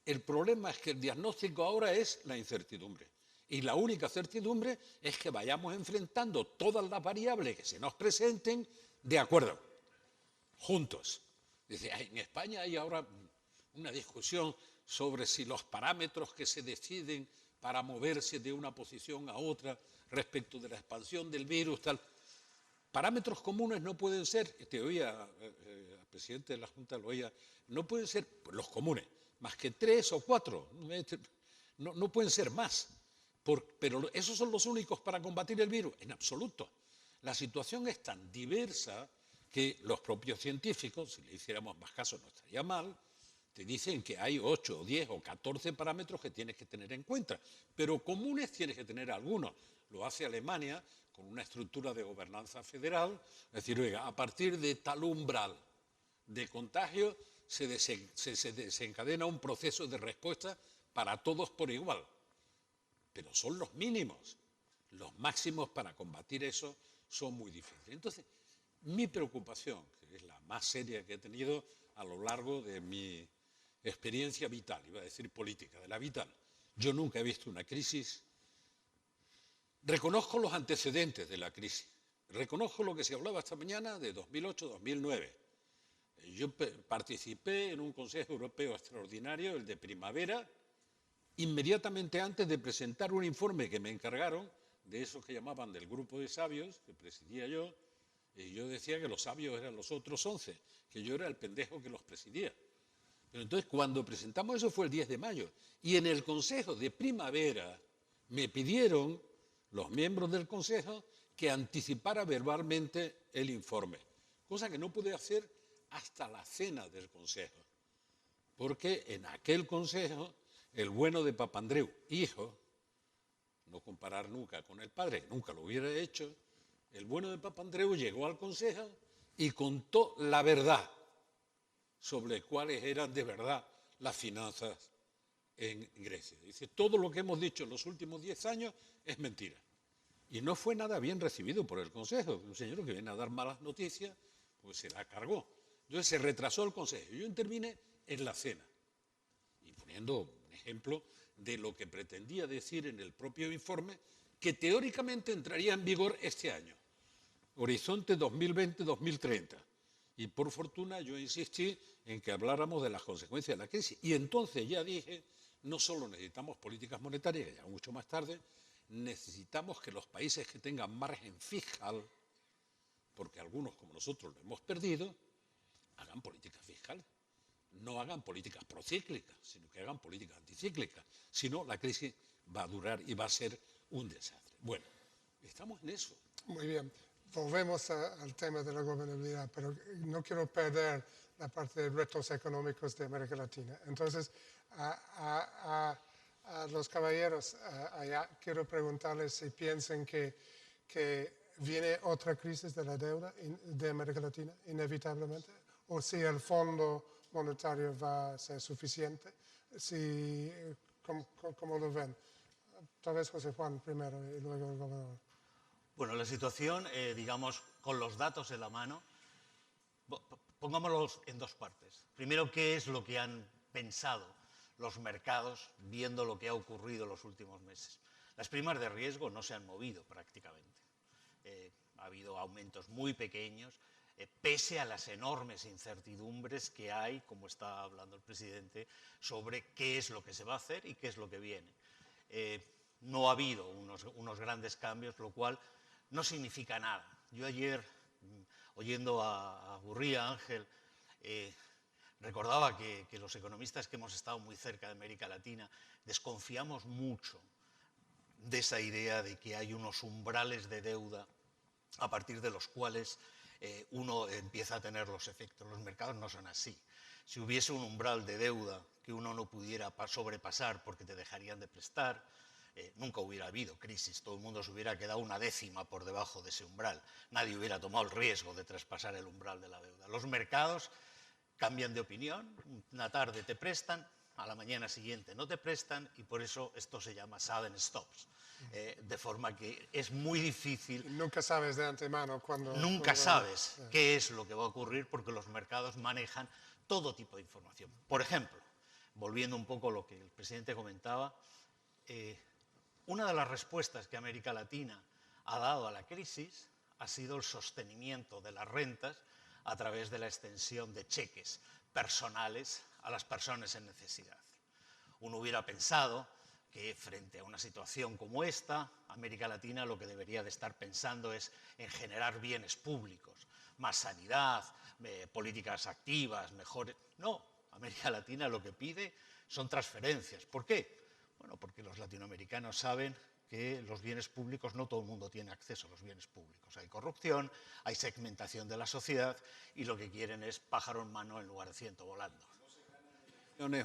El problema es que el diagnóstico ahora es la incertidumbre. Y la única certidumbre es que vayamos enfrentando todas las variables que se nos presenten de acuerdo, juntos. Dice, en España hay ahora una discusión sobre si los parámetros que se deciden para moverse de una posición a otra respecto de la expansión del virus, tal. Parámetros comunes no pueden ser, te oía, el presidente de la Junta lo oía, no pueden ser los comunes, más que 3 o 4, no pueden ser más. Pero esos son los únicos para combatir el virus, en absoluto. La situación es tan diversa que los propios científicos, si le hiciéramos más caso no estaría mal, te dicen que hay 8 o 10 o 14 parámetros que tienes que tener en cuenta, pero comunes tienes que tener algunos. Lo hace Alemania con una estructura de gobernanza federal, es decir, oiga, a partir de tal umbral de contagio se desencadena un proceso de respuesta para todos por igual. Pero son los mínimos. Los máximos para combatir eso son muy difíciles. Entonces, mi preocupación, que es la más seria que he tenido a lo largo de mi experiencia vital, iba a decir política, de la vital. Yo nunca he visto una crisis. Reconozco los antecedentes de la crisis. Reconozco lo que se hablaba esta mañana de 2008-2009. Yo participé en un Consejo Europeo extraordinario, el de primavera, inmediatamente antes de presentar un informe que me encargaron de esos que llamaban del grupo de sabios, que presidía yo, y yo decía que los sabios eran los otros 11, que yo era el pendejo que los presidía. Pero entonces, cuando presentamos eso fue el 10 de mayo, y en el Consejo de primavera me pidieron los miembros del Consejo que anticipara verbalmente el informe, cosa que no pude hacer hasta la cena del Consejo, porque en aquel Consejo el bueno de Papandreou, hijo, no comparar nunca con el padre, nunca lo hubiera hecho, el bueno de Papandreou llegó al Consejo y contó la verdad sobre cuáles eran de verdad las finanzas en Grecia. Dice, todo lo que hemos dicho en los últimos 10 años es mentira. Y no fue nada bien recibido por el Consejo. Un señor que viene a dar malas noticias, pues se la cargó. Entonces se retrasó el Consejo. Yo intervine en la cena, y poniendo un ejemplo de lo que pretendía decir en el propio informe, que teóricamente entraría en vigor este año. Horizonte 2020-2030. Y por fortuna yo insistí en que habláramos de las consecuencias de la crisis. Y entonces ya dije, no solo necesitamos políticas monetarias, que ya mucho más tarde, necesitamos que los países que tengan margen fiscal, porque algunos como nosotros lo hemos perdido, hagan políticas fiscales. No hagan políticas procíclicas, sino que hagan políticas anticíclicas. Si no, la crisis va a durar y va a ser un desastre. Bueno, estamos en eso. muy bien. Volvemos al tema de la gobernabilidad, pero no quiero perder la parte de retos económicos de América Latina. Entonces, a los caballeros allá quiero preguntarles si piensan que viene otra crisis de la deuda de América Latina, inevitablemente, o si el Fondo Monetario va a ser suficiente. ¿Cómo lo ven? Tal vez José Juan primero y luego el gobernador. Bueno, la situación, digamos, con los datos en la mano, pongámoslos en dos partes. Primero, ¿qué es lo que han pensado los mercados viendo lo que ha ocurrido en los últimos meses? Las primas de riesgo no se han movido prácticamente. Ha habido aumentos muy pequeños, pese a las enormes incertidumbres que hay, como está hablando el presidente, sobre qué es lo que se va a hacer y qué es lo que viene. No ha habido unos grandes cambios, lo cual no significa nada. Yo ayer oyendo a Gurría, Ángel, recordaba que los economistas que hemos estado muy cerca de América Latina desconfiamos mucho de esa idea de que hay unos umbrales de deuda a partir de los cuales uno empieza a tener los efectos. Los mercados no son así. Si hubiese un umbral de deuda que uno no pudiera sobrepasar porque te dejarían de prestar, nunca hubiera habido crisis. Todo el mundo se hubiera quedado una décima por debajo de ese umbral. Nadie hubiera tomado el riesgo de traspasar el umbral de la deuda. Los mercados cambian de opinión. Una tarde te prestan, a la mañana siguiente no te prestan, y por eso esto se llama sudden stops. De forma que es muy difícil. Nunca sabes de antemano cuándo. Nunca sabes qué es lo que va a ocurrir porque los mercados manejan todo tipo de información. Por ejemplo, volviendo un poco a lo que el presidente comentaba, una de las respuestas que América Latina ha dado a la crisis ha sido el sostenimiento de las rentas a través de la extensión de cheques personales a las personas en necesidad. Uno hubiera pensado que frente a una situación como esta, América Latina lo que debería de estar pensando es en generar bienes públicos, más sanidad, políticas activas, mejores. No, América Latina lo que pide son transferencias. ¿Por qué? Bueno, porque los latinoamericanos saben que los bienes públicos, no todo el mundo tiene acceso a los bienes públicos. Hay corrupción, hay segmentación de la sociedad y lo que quieren es pájaro en mano en lugar de ciento volando.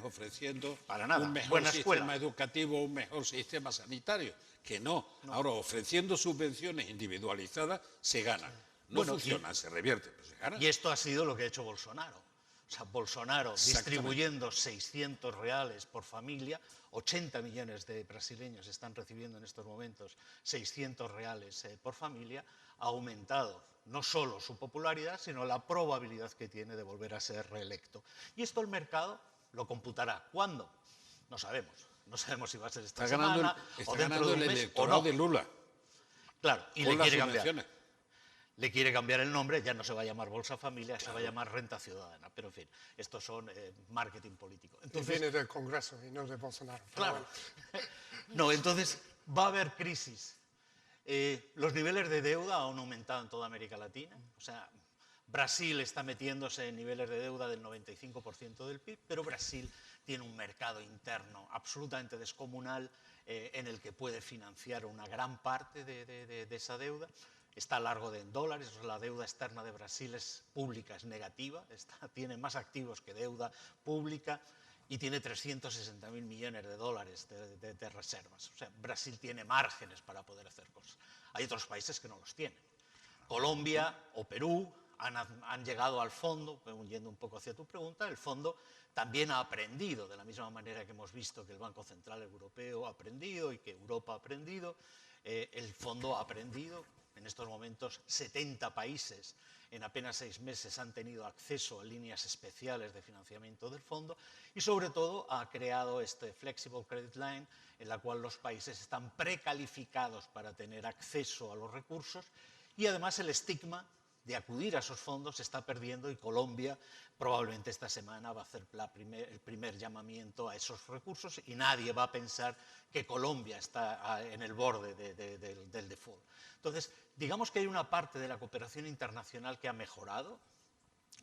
Ofreciendo para nada. un mejor Buena sistema escuela. educativo, un mejor sistema sanitario, que no. Ahora, ofreciendo subvenciones individualizadas, se gana. No funciona, se revierte, pero se gana. Y esto ha sido lo que ha hecho Bolsonaro. O sea, Bolsonaro distribuyendo 600 reales por familia, 80 millones de brasileños están recibiendo en estos momentos 600 reales por familia, ha aumentado no solo su popularidad, sino la probabilidad que tiene de volver a ser reelecto. Y esto el mercado lo computará. ¿Cuándo? No sabemos. No sabemos si va a ser esta semana o dentro de un mes o no. De Lula. Claro, y con le las quiere cambiar. subvenciones. Le quiere cambiar el nombre, ya no se va a llamar Bolsa Familia, se va a llamar Renta Ciudadana. Pero en fin, estos son marketing político. Entonces, viene del Congreso y no de Bolsonaro. Claro. No, entonces va a haber crisis. Los niveles de deuda han aumentado en toda América Latina. O sea, Brasil está metiéndose en niveles de deuda del 95% del PIB, pero Brasil tiene un mercado interno absolutamente descomunal en el que puede financiar una gran parte de esa deuda. Está largo en dólares, la deuda externa de Brasil es pública, es negativa, tiene más activos que deuda pública y tiene 360.000 millones de dólares de reservas. O sea, Brasil tiene márgenes para poder hacer cosas. Hay otros países que no los tienen. Colombia o Perú han llegado al fondo, yendo un poco hacia tu pregunta, el fondo también ha aprendido, de la misma manera que hemos visto que el Banco Central Europeo ha aprendido y que Europa ha aprendido, el fondo ha aprendido. En estos momentos 70 países en apenas 6 meses han tenido acceso a líneas especiales de financiamiento del fondo y sobre todo ha creado este Flexible Credit Line en la cual los países están precalificados para tener acceso a los recursos y además el estigma de acudir a esos fondos se está perdiendo y Colombia probablemente esta semana va a hacer el primer llamamiento a esos recursos y nadie va a pensar que Colombia está en el borde del default. Entonces, digamos que hay una parte de la cooperación internacional que ha mejorado,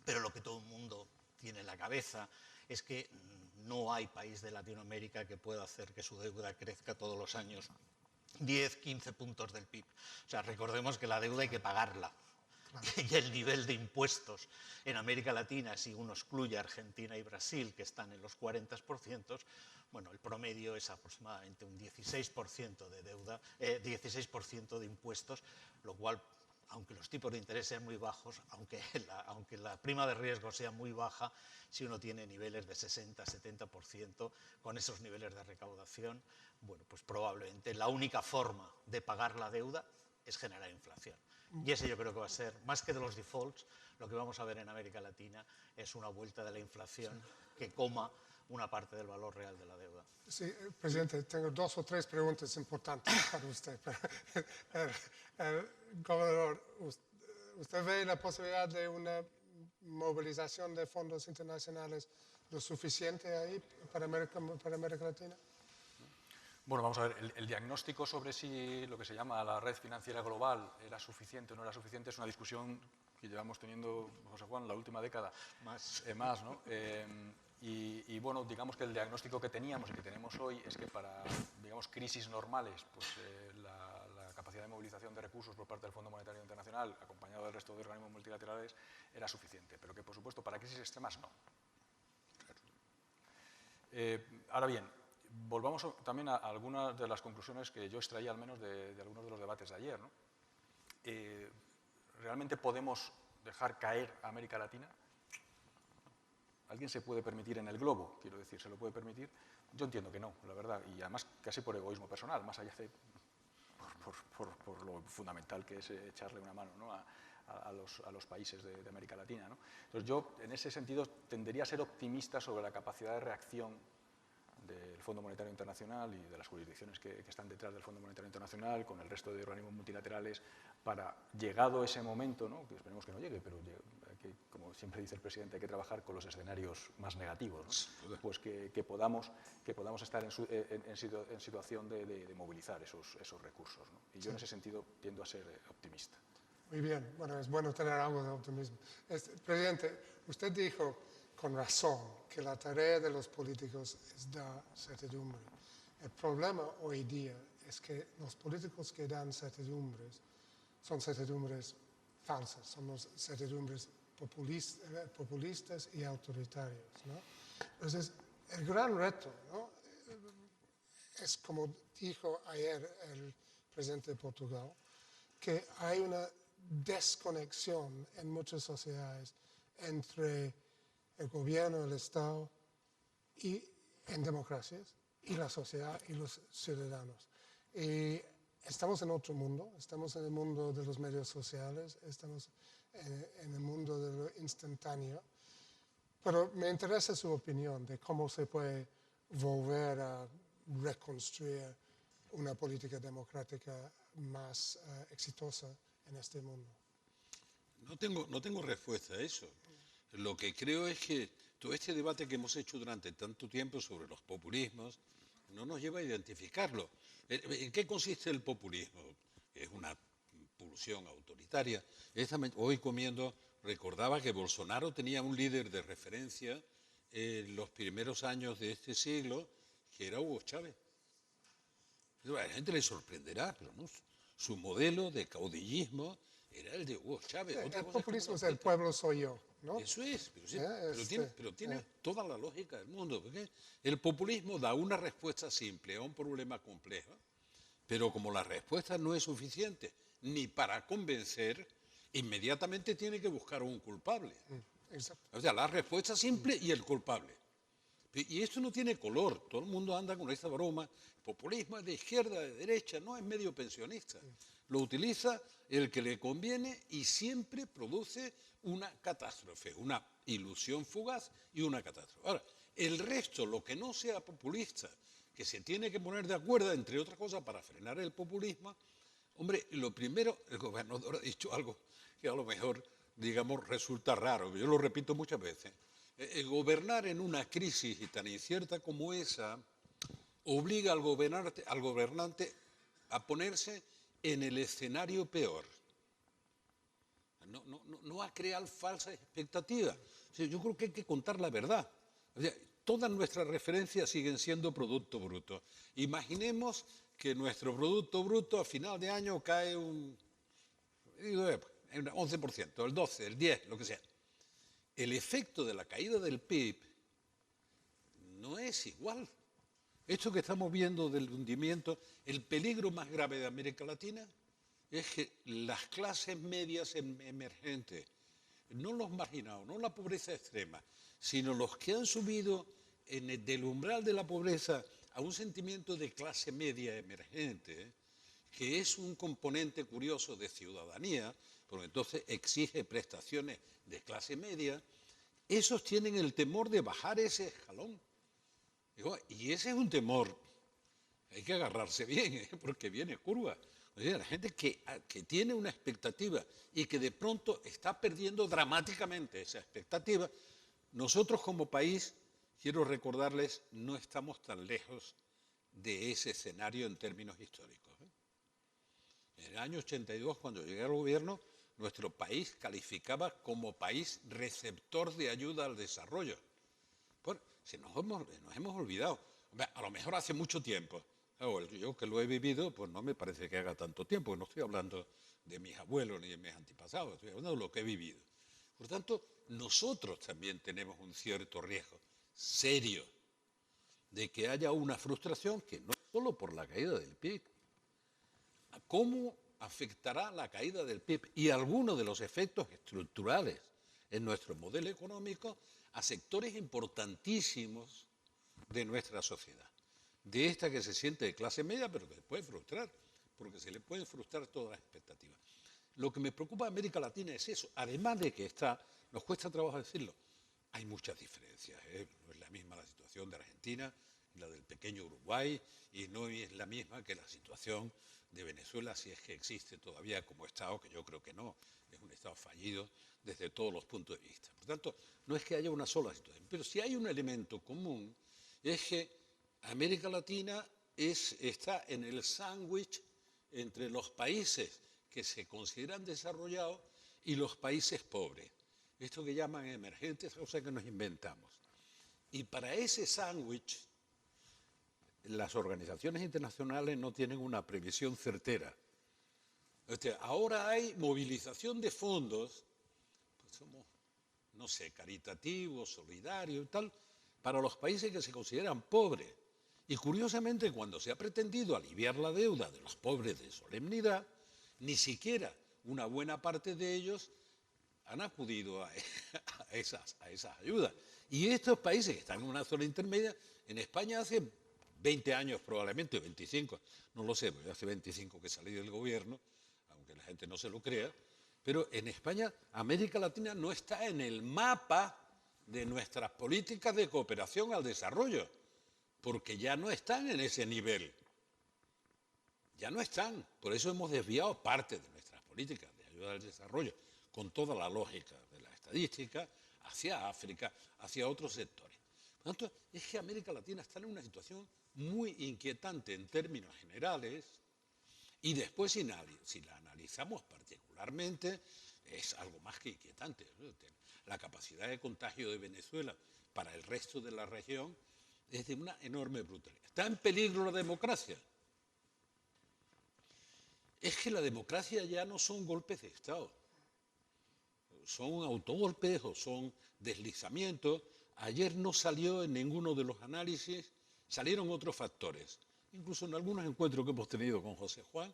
pero lo que todo el mundo tiene en la cabeza es que no hay país de Latinoamérica que pueda hacer que su deuda crezca todos los años 10, 15 puntos del PIB. O sea, recordemos que la deuda hay que pagarla. Y el nivel de impuestos en América Latina, si uno excluye a Argentina y Brasil, que están en los 40%, bueno, el promedio es aproximadamente un 16% de deuda, 16% de impuestos, lo cual, aunque los tipos de interés sean muy bajos, aunque la prima de riesgo sea muy baja, si uno tiene niveles de 60-70% con esos niveles de recaudación, bueno, pues probablemente la única forma de pagar la deuda es generar inflación. Y ese yo creo que va a ser, más que de los defaults, lo que vamos a ver en América Latina es una vuelta de la inflación que coma una parte del valor real de la deuda. Sí, presidente, tengo 2 o 3 preguntas importantes para usted. Gobernador, ¿usted ve la posibilidad de una movilización de fondos internacionales lo suficiente ahí para América Latina? Bueno, vamos a ver, el diagnóstico sobre si lo que se llama la red financiera global era suficiente o no era suficiente es una discusión que llevamos teniendo, José Juan, la última década. Más. ¿No? Y bueno, digamos que el diagnóstico que teníamos y que tenemos hoy es que para, digamos, crisis normales, pues la capacidad de movilización de recursos por parte del Fondo Monetario Internacional, acompañado del resto de organismos multilaterales, era suficiente, pero que, por supuesto, para crisis extremas no. Ahora bien, volvamos también a algunas de las conclusiones que yo extraía, al menos, de algunos de los debates de ayer, ¿no? ¿Realmente podemos dejar caer a América Latina? ¿Alguien se puede permitir en el globo? Quiero decir, ¿se lo puede permitir? Yo entiendo que no, la verdad, y además casi por egoísmo personal, más allá de por lo fundamental que es echarle una mano, ¿no?, a los países de América Latina, ¿no? Entonces yo, en ese sentido, tendería a ser optimista sobre la capacidad de reacción del Fondo Monetario Internacional y de las jurisdicciones que están detrás del Fondo Monetario Internacional, con el resto de organismos multilaterales, para, llegado ese momento, ¿no?, que esperemos que no llegue, pero como siempre dice el presidente, hay que trabajar con los escenarios más negativos, ¿no? Pues que podamos estar en situación de movilizar esos recursos, ¿no? Y yo en ese sentido tiendo a ser optimista. Muy bien, bueno, es bueno tener algo de optimismo. Presidente, usted dijo con razón que la tarea de los políticos es dar certidumbre. El problema hoy día es que los políticos que dan certidumbres son certidumbres falsas, son las certidumbres populistas y autoritarios, ¿no? Entonces, el gran reto, ¿no?, es, como dijo ayer el presidente de Portugal, que hay una desconexión en muchas sociedades entre el gobierno, el Estado, y en democracias, y la sociedad y los ciudadanos. Y estamos en otro mundo, estamos en el mundo de los medios sociales, estamos en el mundo de lo instantáneo, pero me interesa su opinión de cómo se puede volver a reconstruir una política democrática más exitosa en este mundo. No tengo respuesta a eso. Lo que creo es que todo este debate que hemos hecho durante tanto tiempo sobre los populismos no nos lleva a identificarlo. ¿En qué consiste el populismo? Es una pulsión autoritaria. Hoy comiendo recordaba que Bolsonaro tenía un líder de referencia en los primeros años de este siglo, que era Hugo Chávez. A la gente le sorprenderá, pero no, su modelo de caudillismo era el de Hugo Chávez. El populismo es el pueblo soy yo, ¿no? Eso es, pero tiene toda la lógica del mundo, porque el populismo da una respuesta simple a un problema complejo, pero como la respuesta no es suficiente ni para convencer, inmediatamente tiene que buscar un culpable. Exacto. O sea, la respuesta simple y el culpable. Y esto no tiene color, todo el mundo anda con esta broma. Populismo es de izquierda, de derecha, no es medio pensionista. Lo utiliza el que le conviene y siempre produce una catástrofe, una ilusión fugaz y una catástrofe. Ahora, el resto, lo que no sea populista, que se tiene que poner de acuerdo, entre otras cosas, para frenar el populismo, hombre, lo primero, el gobernador ha dicho algo que a lo mejor, digamos, resulta raro, yo lo repito muchas veces. Gobernar en una crisis tan incierta como esa obliga al gobernante a ponerse en el escenario peor. No a crear falsas expectativas. O sea, yo creo que hay que contar la verdad. O sea, todas nuestras referencias siguen siendo Producto Bruto. Imaginemos que nuestro Producto Bruto a final de año cae un 11%, el 12%, el 10%, lo que sea. El efecto de la caída del PIB no es igual. Esto que estamos viendo del hundimiento, el peligro más grave de América Latina es que las clases medias emergentes, no los marginados, no la pobreza extrema, sino los que han subido del umbral de la pobreza a un sentimiento de clase media emergente, que es un componente curioso de ciudadanía, porque entonces exige prestaciones de clase media, esos tienen el temor de bajar ese escalón. Y ese es un temor, hay que agarrarse bien, porque viene curva. O sea, la gente que tiene una expectativa y que de pronto está perdiendo dramáticamente esa expectativa, nosotros como país, quiero recordarles, no estamos tan lejos de ese escenario en términos históricos. En el año 82, cuando llegué al gobierno, nuestro país calificaba como país receptor de ayuda al desarrollo. Bueno, nos hemos olvidado. A lo mejor hace mucho tiempo. Yo que lo he vivido, pues no me parece que haga tanto tiempo. No estoy hablando de mis abuelos ni de mis antepasados, estoy hablando de lo que he vivido. Por tanto, nosotros también tenemos un cierto riesgo serio de que haya una frustración que no es solo por la caída del PIB. ¿Cómo afectará la caída del PIB y algunos de los efectos estructurales en nuestro modelo económico a sectores importantísimos de nuestra sociedad? De esta que se siente de clase media, pero que se puede frustrar, porque se le pueden frustrar todas las expectativas. Lo que me preocupa de América Latina es eso, además de que nos cuesta trabajo decirlo, hay muchas diferencias, ¿eh? No es la misma la situación de Argentina y la del pequeño Uruguay, y no es la misma que la situación de Venezuela, si es que existe todavía como Estado, que yo creo que no, es un Estado fallido desde todos los puntos de vista. Por tanto, no es que haya una sola situación, pero si hay un elemento común, es que América Latina está en el sándwich entre los países que se consideran desarrollados y los países pobres. Esto que llaman emergentes, cosa que nos inventamos. Y para ese sándwich, las organizaciones internacionales no tienen una previsión certera. Ahora hay movilización de fondos, pues somos, no sé, caritativos, solidarios y tal, para los países que se consideran pobres. Y curiosamente, cuando se ha pretendido aliviar la deuda de los pobres de solemnidad, ni siquiera una buena parte de ellos han acudido a esas ayudas. Y estos países que están en una zona intermedia, en España hace 20 años probablemente, 25, no lo sé, porque hace 25 que salí del gobierno, aunque la gente no se lo crea, pero en España América Latina no está en el mapa de nuestras políticas de cooperación al desarrollo, porque ya no están en ese nivel. Ya no están. Por eso hemos desviado parte de nuestras políticas de ayuda al desarrollo, con toda la lógica de la estadística, hacia África, hacia otros sectores. Por lo tanto, es que América Latina está en una situación muy inquietante en términos generales y después, si la analizamos particularmente, es algo más que inquietante. La capacidad de contagio de Venezuela para el resto de la región es de una enorme brutalidad. ¿Está en peligro la democracia? Es que la democracia ya no son golpes de Estado, son autogolpes o son deslizamientos. Ayer no salió en ninguno de los análisis, salieron otros factores, incluso en algunos encuentros que hemos tenido con José Juan,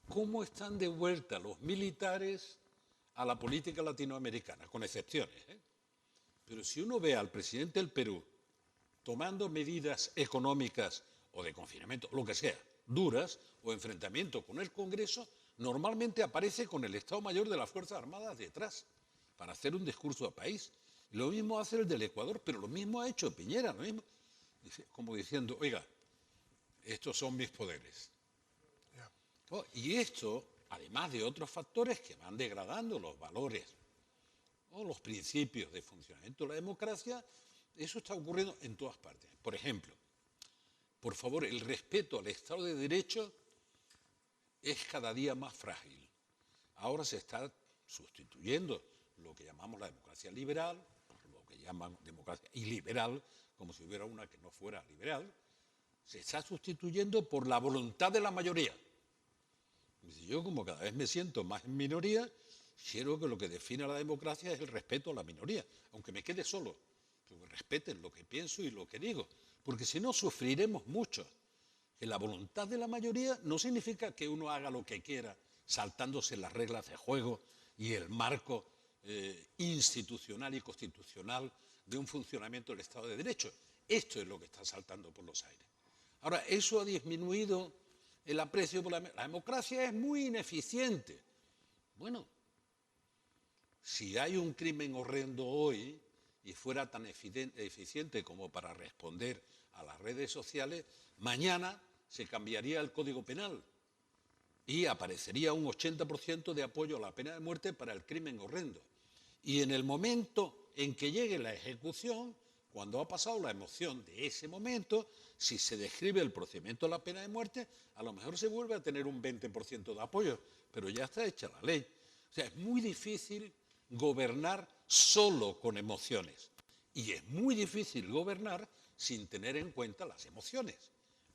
cómo están de vuelta los militares a la política latinoamericana, con excepciones, ¿eh? Pero si uno ve al presidente del Perú tomando medidas económicas o de confinamiento, lo que sea, duras, o enfrentamiento con el Congreso, normalmente aparece con el Estado Mayor de las Fuerzas Armadas detrás, para hacer un discurso al país. Y lo mismo hace el del Ecuador, pero lo mismo ha hecho Piñera, lo mismo, como diciendo, oiga, estos son mis poderes. Oh, y esto, además de otros factores que van degradando los valores o los principios de funcionamiento de la democracia, eso está ocurriendo en todas partes. Por ejemplo, por favor, el respeto al Estado de Derecho es cada día más frágil. Ahora se está sustituyendo lo que llamamos la democracia liberal, lo que llaman democracia iliberal, como si hubiera una que no fuera liberal, se está sustituyendo por la voluntad de la mayoría. Yo, como cada vez me siento más en minoría, quiero que lo que define a la democracia es el respeto a la minoría, aunque me quede solo, pero que respeten lo que pienso y lo que digo, porque si no sufriremos mucho. Que la voluntad de la mayoría no significa que uno haga lo que quiera, saltándose las reglas de juego y el marco institucional y constitucional de un funcionamiento del Estado de Derecho. Esto es lo que está saltando por los aires. Ahora, eso ha disminuido el aprecio por la democracia, es muy ineficiente. Bueno, si hay un crimen horrendo hoy y fuera tan eficiente como para responder a las redes sociales, mañana se cambiaría el Código Penal y aparecería un 80% de apoyo a la pena de muerte para el crimen horrendo. Y en el momento en que llegue la ejecución, cuando ha pasado la emoción de ese momento, si se describe el procedimiento de la pena de muerte, a lo mejor se vuelve a tener un 20% de apoyo, pero ya está hecha la ley. O O sea, es muy difícil gobernar solo con emociones. Y es muy difícil gobernar sin tener en cuenta las emociones,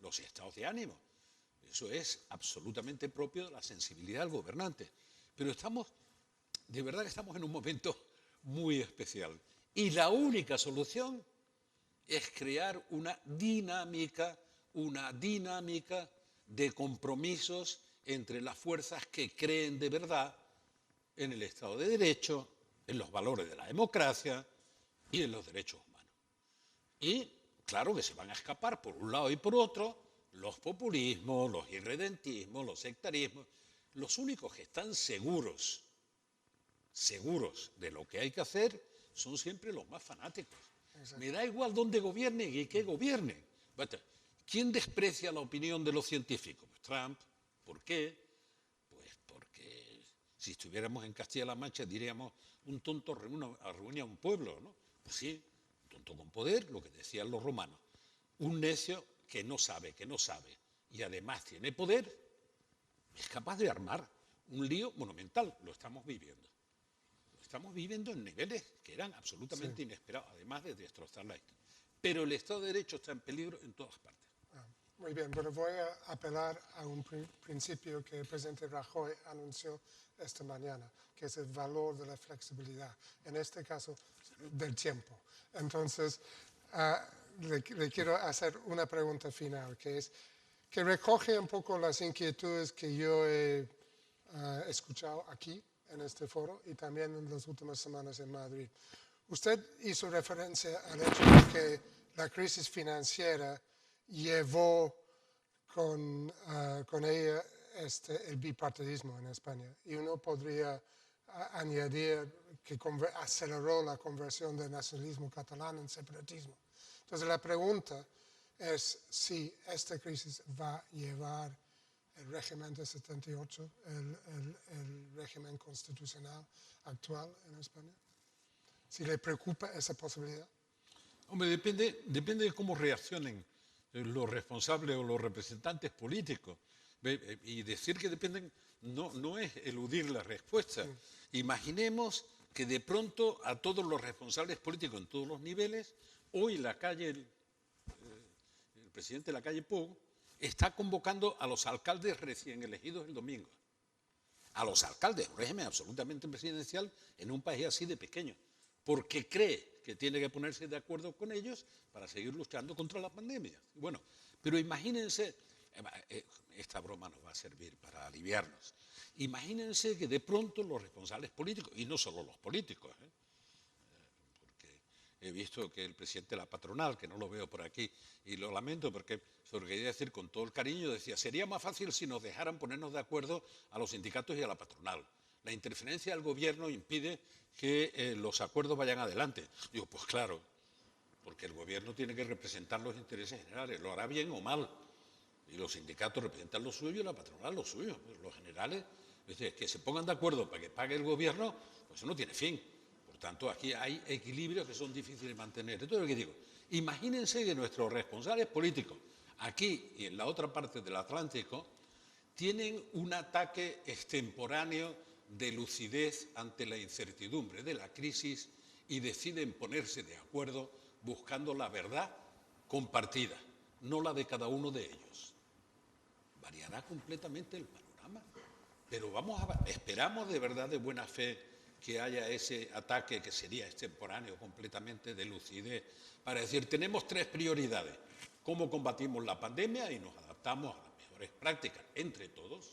los estados de ánimo. Eso es absolutamente propio de la sensibilidad del gobernante. Pero de verdad que estamos en un momento muy especial. Y la única solución es crear una dinámica de compromisos entre las fuerzas que creen de verdad en el Estado de Derecho, en los valores de la democracia y en los derechos humanos. Y claro que se van a escapar por un lado y por otro los populismos, los irredentismos, los sectarismos. Los únicos que están seguros de lo que hay que hacer son siempre los más fanáticos. Exacto. Me da igual dónde gobiernen y qué gobiernen. ¿Quién desprecia la opinión de los científicos? Pues Trump. ¿Por qué? Pues porque si estuviéramos en Castilla-La Mancha diríamos un tonto reúne a un pueblo, ¿no? Pues sí, un tonto con poder, lo que decían los romanos. Un necio que no sabe y además tiene poder, es capaz de armar un lío monumental. Lo estamos viviendo. Lo estamos viviendo en niveles que eran absolutamente inesperados, además de destrozar la historia. Pero el Estado de Derecho está en peligro en todas partes. Muy bien, pero voy a apelar a un principio que el presidente Rajoy anunció esta mañana, que es el valor de la flexibilidad, en este caso del tiempo. Entonces, le quiero hacer una pregunta final, que recoge un poco las inquietudes que yo he escuchado aquí en este foro y también en las últimas semanas en Madrid. Usted hizo referencia al hecho de que la crisis financiera llevó con ella el bipartidismo en España. Y uno podría añadir que aceleró la conversión del nacionalismo catalán en separatismo. Entonces la pregunta es si esta crisis va a llevar el régimen de 78, el régimen constitucional actual en España. Si le preocupa esa posibilidad. Hombre, depende de cómo reaccionen los responsables o los representantes políticos. Y decir que dependen no es eludir la respuesta. Sí. Imaginemos que de pronto a todos los responsables políticos en todos los niveles, hoy el presidente de la calle Pou está convocando a los alcaldes recién elegidos el domingo. A los alcaldes, un régimen absolutamente presidencial en un país así de pequeño, porque cree que tiene que ponerse de acuerdo con ellos para seguir luchando contra la pandemia. Bueno, pero imagínense, esta broma nos va a servir para aliviarnos, imagínense que de pronto los responsables políticos, y no solo los políticos, porque he visto que el presidente de la patronal, que no lo veo por aquí, y lo lamento porque se lo quería decir con todo el cariño, decía, sería más fácil si nos dejaran ponernos de acuerdo a los sindicatos y a la patronal. La interferencia del gobierno impide que los acuerdos vayan adelante. Digo, pues claro, porque el gobierno tiene que representar los intereses generales, lo hará bien o mal. Y los sindicatos representan lo suyo y la patronal lo suyo. Pues los generales, que se pongan de acuerdo para que pague el gobierno, pues eso no tiene fin. Por tanto, aquí hay equilibrios que son difíciles de mantener. Entonces, lo que digo, imagínense que nuestros responsables políticos, aquí y en la otra parte del Atlántico, tienen un ataque extemporáneo de lucidez ante la incertidumbre de la crisis y deciden ponerse de acuerdo buscando la verdad compartida, no la de cada uno de ellos. Variará completamente el panorama, pero esperamos de verdad de buena fe que haya ese ataque que sería extemporáneo completamente de lucidez para decir, tenemos 3 prioridades, cómo combatimos la pandemia y nos adaptamos a las mejores prácticas entre todos,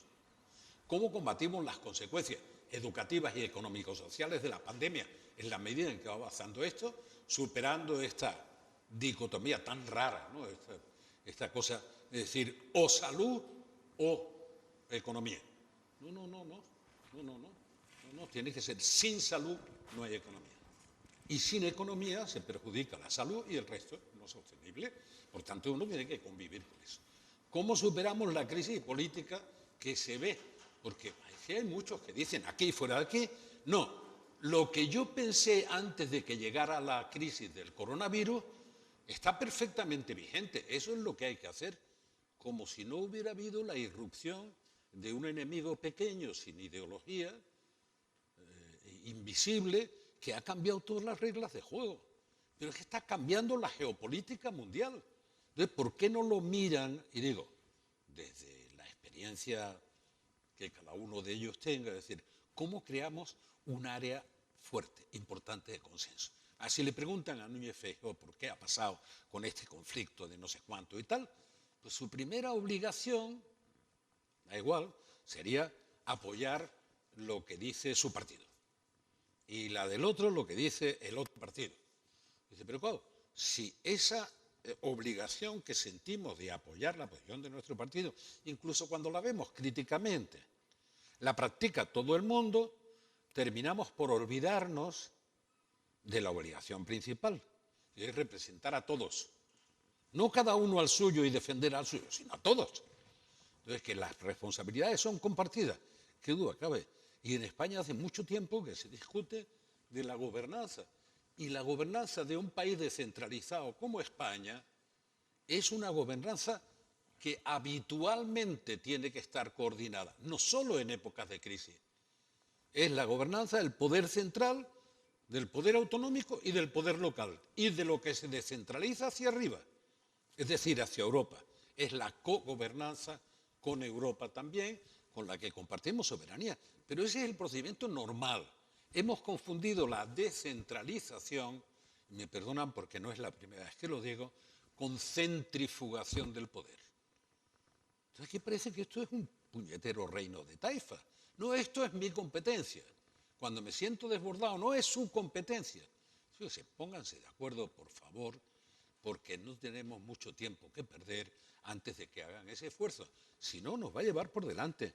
cómo combatimos las consecuencias educativas y económico-sociales de la pandemia en la medida en que va avanzando esto, superando esta dicotomía tan rara, ¿no? esta cosa de decir o salud o economía. No, tiene que ser sin salud no hay economía. Y sin economía se perjudica la salud y el resto no es sostenible. Por tanto, uno tiene que convivir con eso. ¿Cómo superamos la crisis política que se ve? Porque hay muchos que dicen aquí y fuera de aquí. No, lo que yo pensé antes de que llegara la crisis del coronavirus está perfectamente vigente. Eso es lo que hay que hacer, como si no hubiera habido la irrupción de un enemigo pequeño, sin ideología, invisible que ha cambiado todas las reglas de juego. Pero es que está cambiando la geopolítica mundial. Entonces, ¿por qué no lo miran? Y digo, desde la experiencia que cada uno de ellos tenga, es decir, ¿cómo creamos un área fuerte, importante de consenso? Así le preguntan a Núñez Feijóo por qué ha pasado con este conflicto de no sé cuánto y tal, pues su primera obligación, da igual, sería apoyar lo que dice su partido. Y la del otro, lo que dice el otro partido. Dice, pero claro, si esa obligación que sentimos de apoyar la posición de nuestro partido, incluso cuando la vemos críticamente, la practica todo el mundo, terminamos por olvidarnos de la obligación principal, que es representar a todos. No cada uno al suyo y defender al suyo, sino a todos. Entonces, que las responsabilidades son compartidas, qué duda cabe. Y en España hace mucho tiempo que se discute de la gobernanza. Y la gobernanza de un país descentralizado como España es una gobernanza que habitualmente tiene que estar coordinada, no solo en épocas de crisis. Es la gobernanza del poder central, del poder autonómico y del poder local, y de lo que se descentraliza hacia arriba, es decir, hacia Europa. Es la cogobernanza con Europa también, con la que compartimos soberanía. Pero ese es el procedimiento normal. Hemos confundido la descentralización, me perdonan porque no es la primera vez que lo digo, con centrifugación del poder. Entonces aquí parece que esto es un puñetero reino de taifa. No, esto es mi competencia. Cuando me siento desbordado, no es su competencia. Entonces, pónganse de acuerdo, por favor, porque no tenemos mucho tiempo que perder antes de que hagan ese esfuerzo. Si no, nos va a llevar por delante.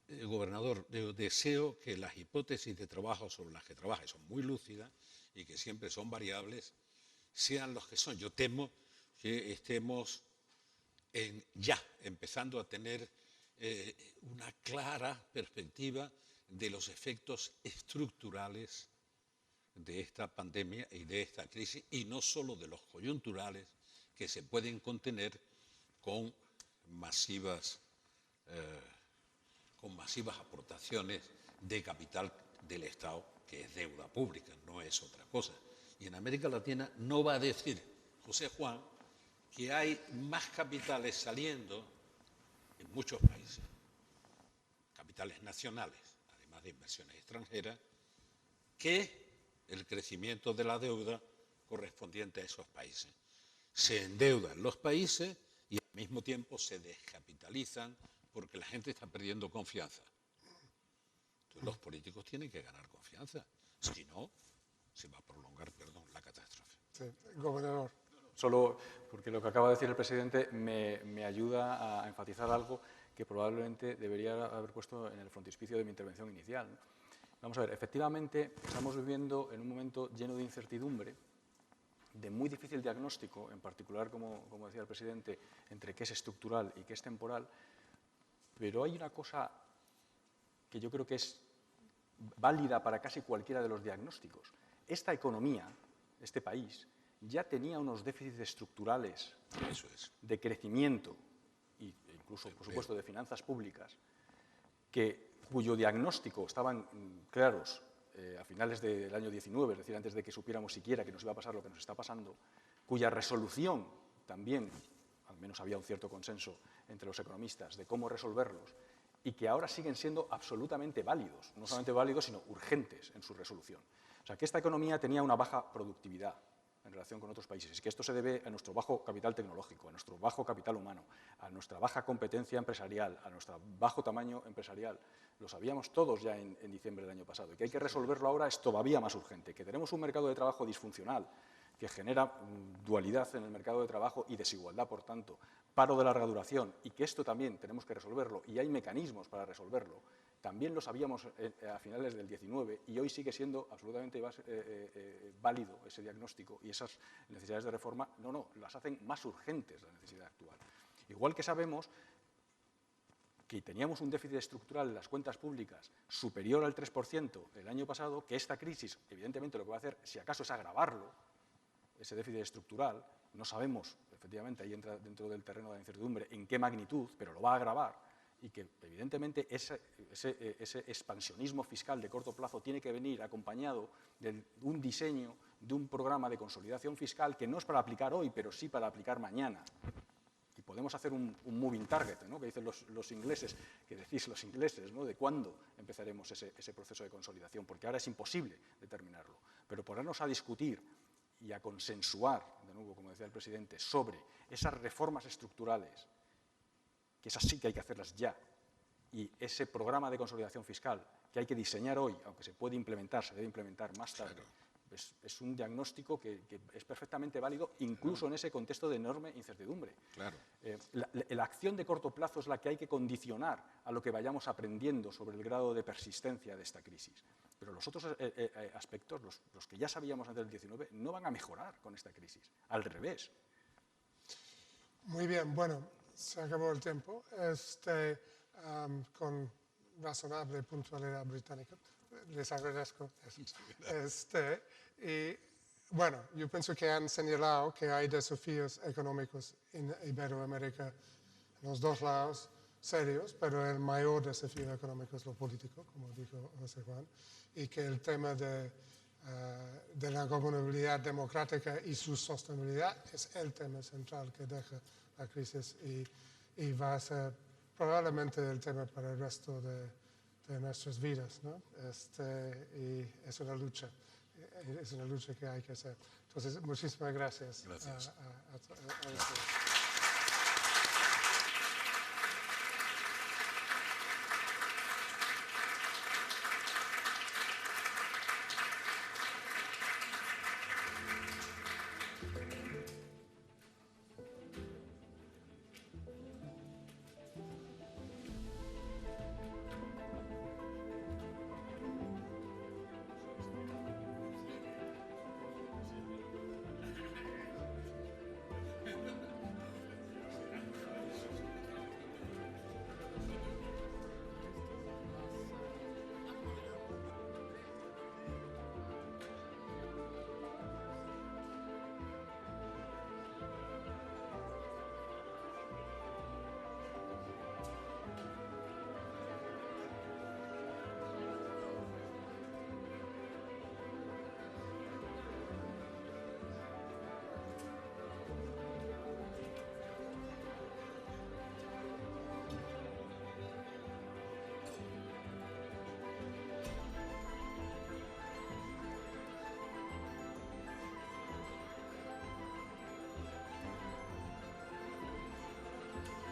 Gobernador, deseo que las hipótesis de trabajo sobre las que trabaje son muy lúcidas y que siempre son variables, sean los que son. Yo temo que estemos ya empezando a tener una clara perspectiva de los efectos estructurales de esta pandemia y de esta crisis, y no solo de los coyunturales que se pueden contener con masivas aportaciones de capital del Estado, que es deuda pública, no es otra cosa. Y en América Latina no va a decir José Juan que hay más capitales saliendo en muchos países, capitales nacionales, además de inversiones extranjeras, que el crecimiento de la deuda correspondiente a esos países. Se endeudan los países y al mismo tiempo se descapitalizan porque la gente está perdiendo confianza. Entonces los políticos tienen que ganar confianza, si no, se va a prolongar, la catástrofe. Sí, gobernador. Solo porque lo que acaba de decir el presidente me ayuda a enfatizar algo que probablemente debería haber puesto en el frontispicio de mi intervención inicial, ¿no? Vamos a ver, efectivamente estamos viviendo en un momento lleno de incertidumbre, de muy difícil diagnóstico, en particular, como decía el presidente, entre qué es estructural y qué es temporal, pero hay una cosa que yo creo que es válida para casi cualquiera de los diagnósticos. Esta economía, este país, ya tenía unos déficits estructurales de crecimiento e incluso, por supuesto, de finanzas públicas, cuyo diagnóstico estaban claros a finales del año 19, es decir, antes de que supiéramos siquiera que nos iba a pasar lo que nos está pasando, cuya resolución también, al menos había un cierto consenso entre los economistas de cómo resolverlos, y que ahora siguen siendo absolutamente válidos, no solamente válidos, sino urgentes en su resolución. O sea, que esta economía tenía una baja productividad en relación con otros países, y que esto se debe a nuestro bajo capital tecnológico, a nuestro bajo capital humano, a nuestra baja competencia empresarial, a nuestro bajo tamaño empresarial. Lo sabíamos todos ya en diciembre del año pasado, y que hay que resolverlo ahora es todavía más urgente, que tenemos un mercado de trabajo disfuncional, que genera dualidad en el mercado de trabajo y desigualdad, por tanto, paro de larga duración, y que esto también tenemos que resolverlo, y hay mecanismos para resolverlo. También lo sabíamos a finales del 19 y hoy sigue siendo absolutamente válido ese diagnóstico, y esas necesidades de reforma las hacen más urgentes la necesidad actual. Igual que sabemos que teníamos un déficit estructural en las cuentas públicas superior al 3% el año pasado, que esta crisis evidentemente lo que va a hacer, si acaso, es agravarlo, ese déficit estructural. No sabemos, efectivamente, ahí entra dentro del terreno de la incertidumbre en qué magnitud, pero lo va a agravar. y que evidentemente ese expansionismo fiscal de corto plazo tiene que venir acompañado de un diseño de un programa de consolidación fiscal que no es para aplicar hoy, pero sí para aplicar mañana. Y podemos hacer un moving target, ¿no?, que dicen los ingleses, que decís los ingleses, ¿no?, de cuándo empezaremos ese proceso de consolidación, porque ahora es imposible determinarlo. Pero ponernos a discutir y a consensuar, de nuevo, como decía el presidente, sobre esas reformas estructurales, que esas sí que hay que hacerlas ya, y ese programa de consolidación fiscal que hay que diseñar hoy, aunque se puede implementar, se debe implementar más tarde, es un diagnóstico que es perfectamente válido, incluso en ese contexto de enorme incertidumbre. Claro. La acción de corto plazo es la que hay que condicionar a lo que vayamos aprendiendo sobre el grado de persistencia de esta crisis. Pero los otros aspectos, los que ya sabíamos antes del 19, no van a mejorar con esta crisis. Al revés. Muy bien, bueno, se acabó el tiempo. Con razonable puntualidad británica. Les agradezco. Y bueno, yo pienso que han señalado que hay desafíos económicos en Iberoamérica, en los dos lados, serios, pero el mayor desafío económico es lo político, como dijo José Juan, y que el tema de la gobernabilidad democrática y su sostenibilidad es el tema central que deja la crisis y va a ser probablemente el tema para el resto de nuestras vidas, ¿no? Y es una lucha que hay que hacer. Entonces, muchísimas gracias. Gracias. A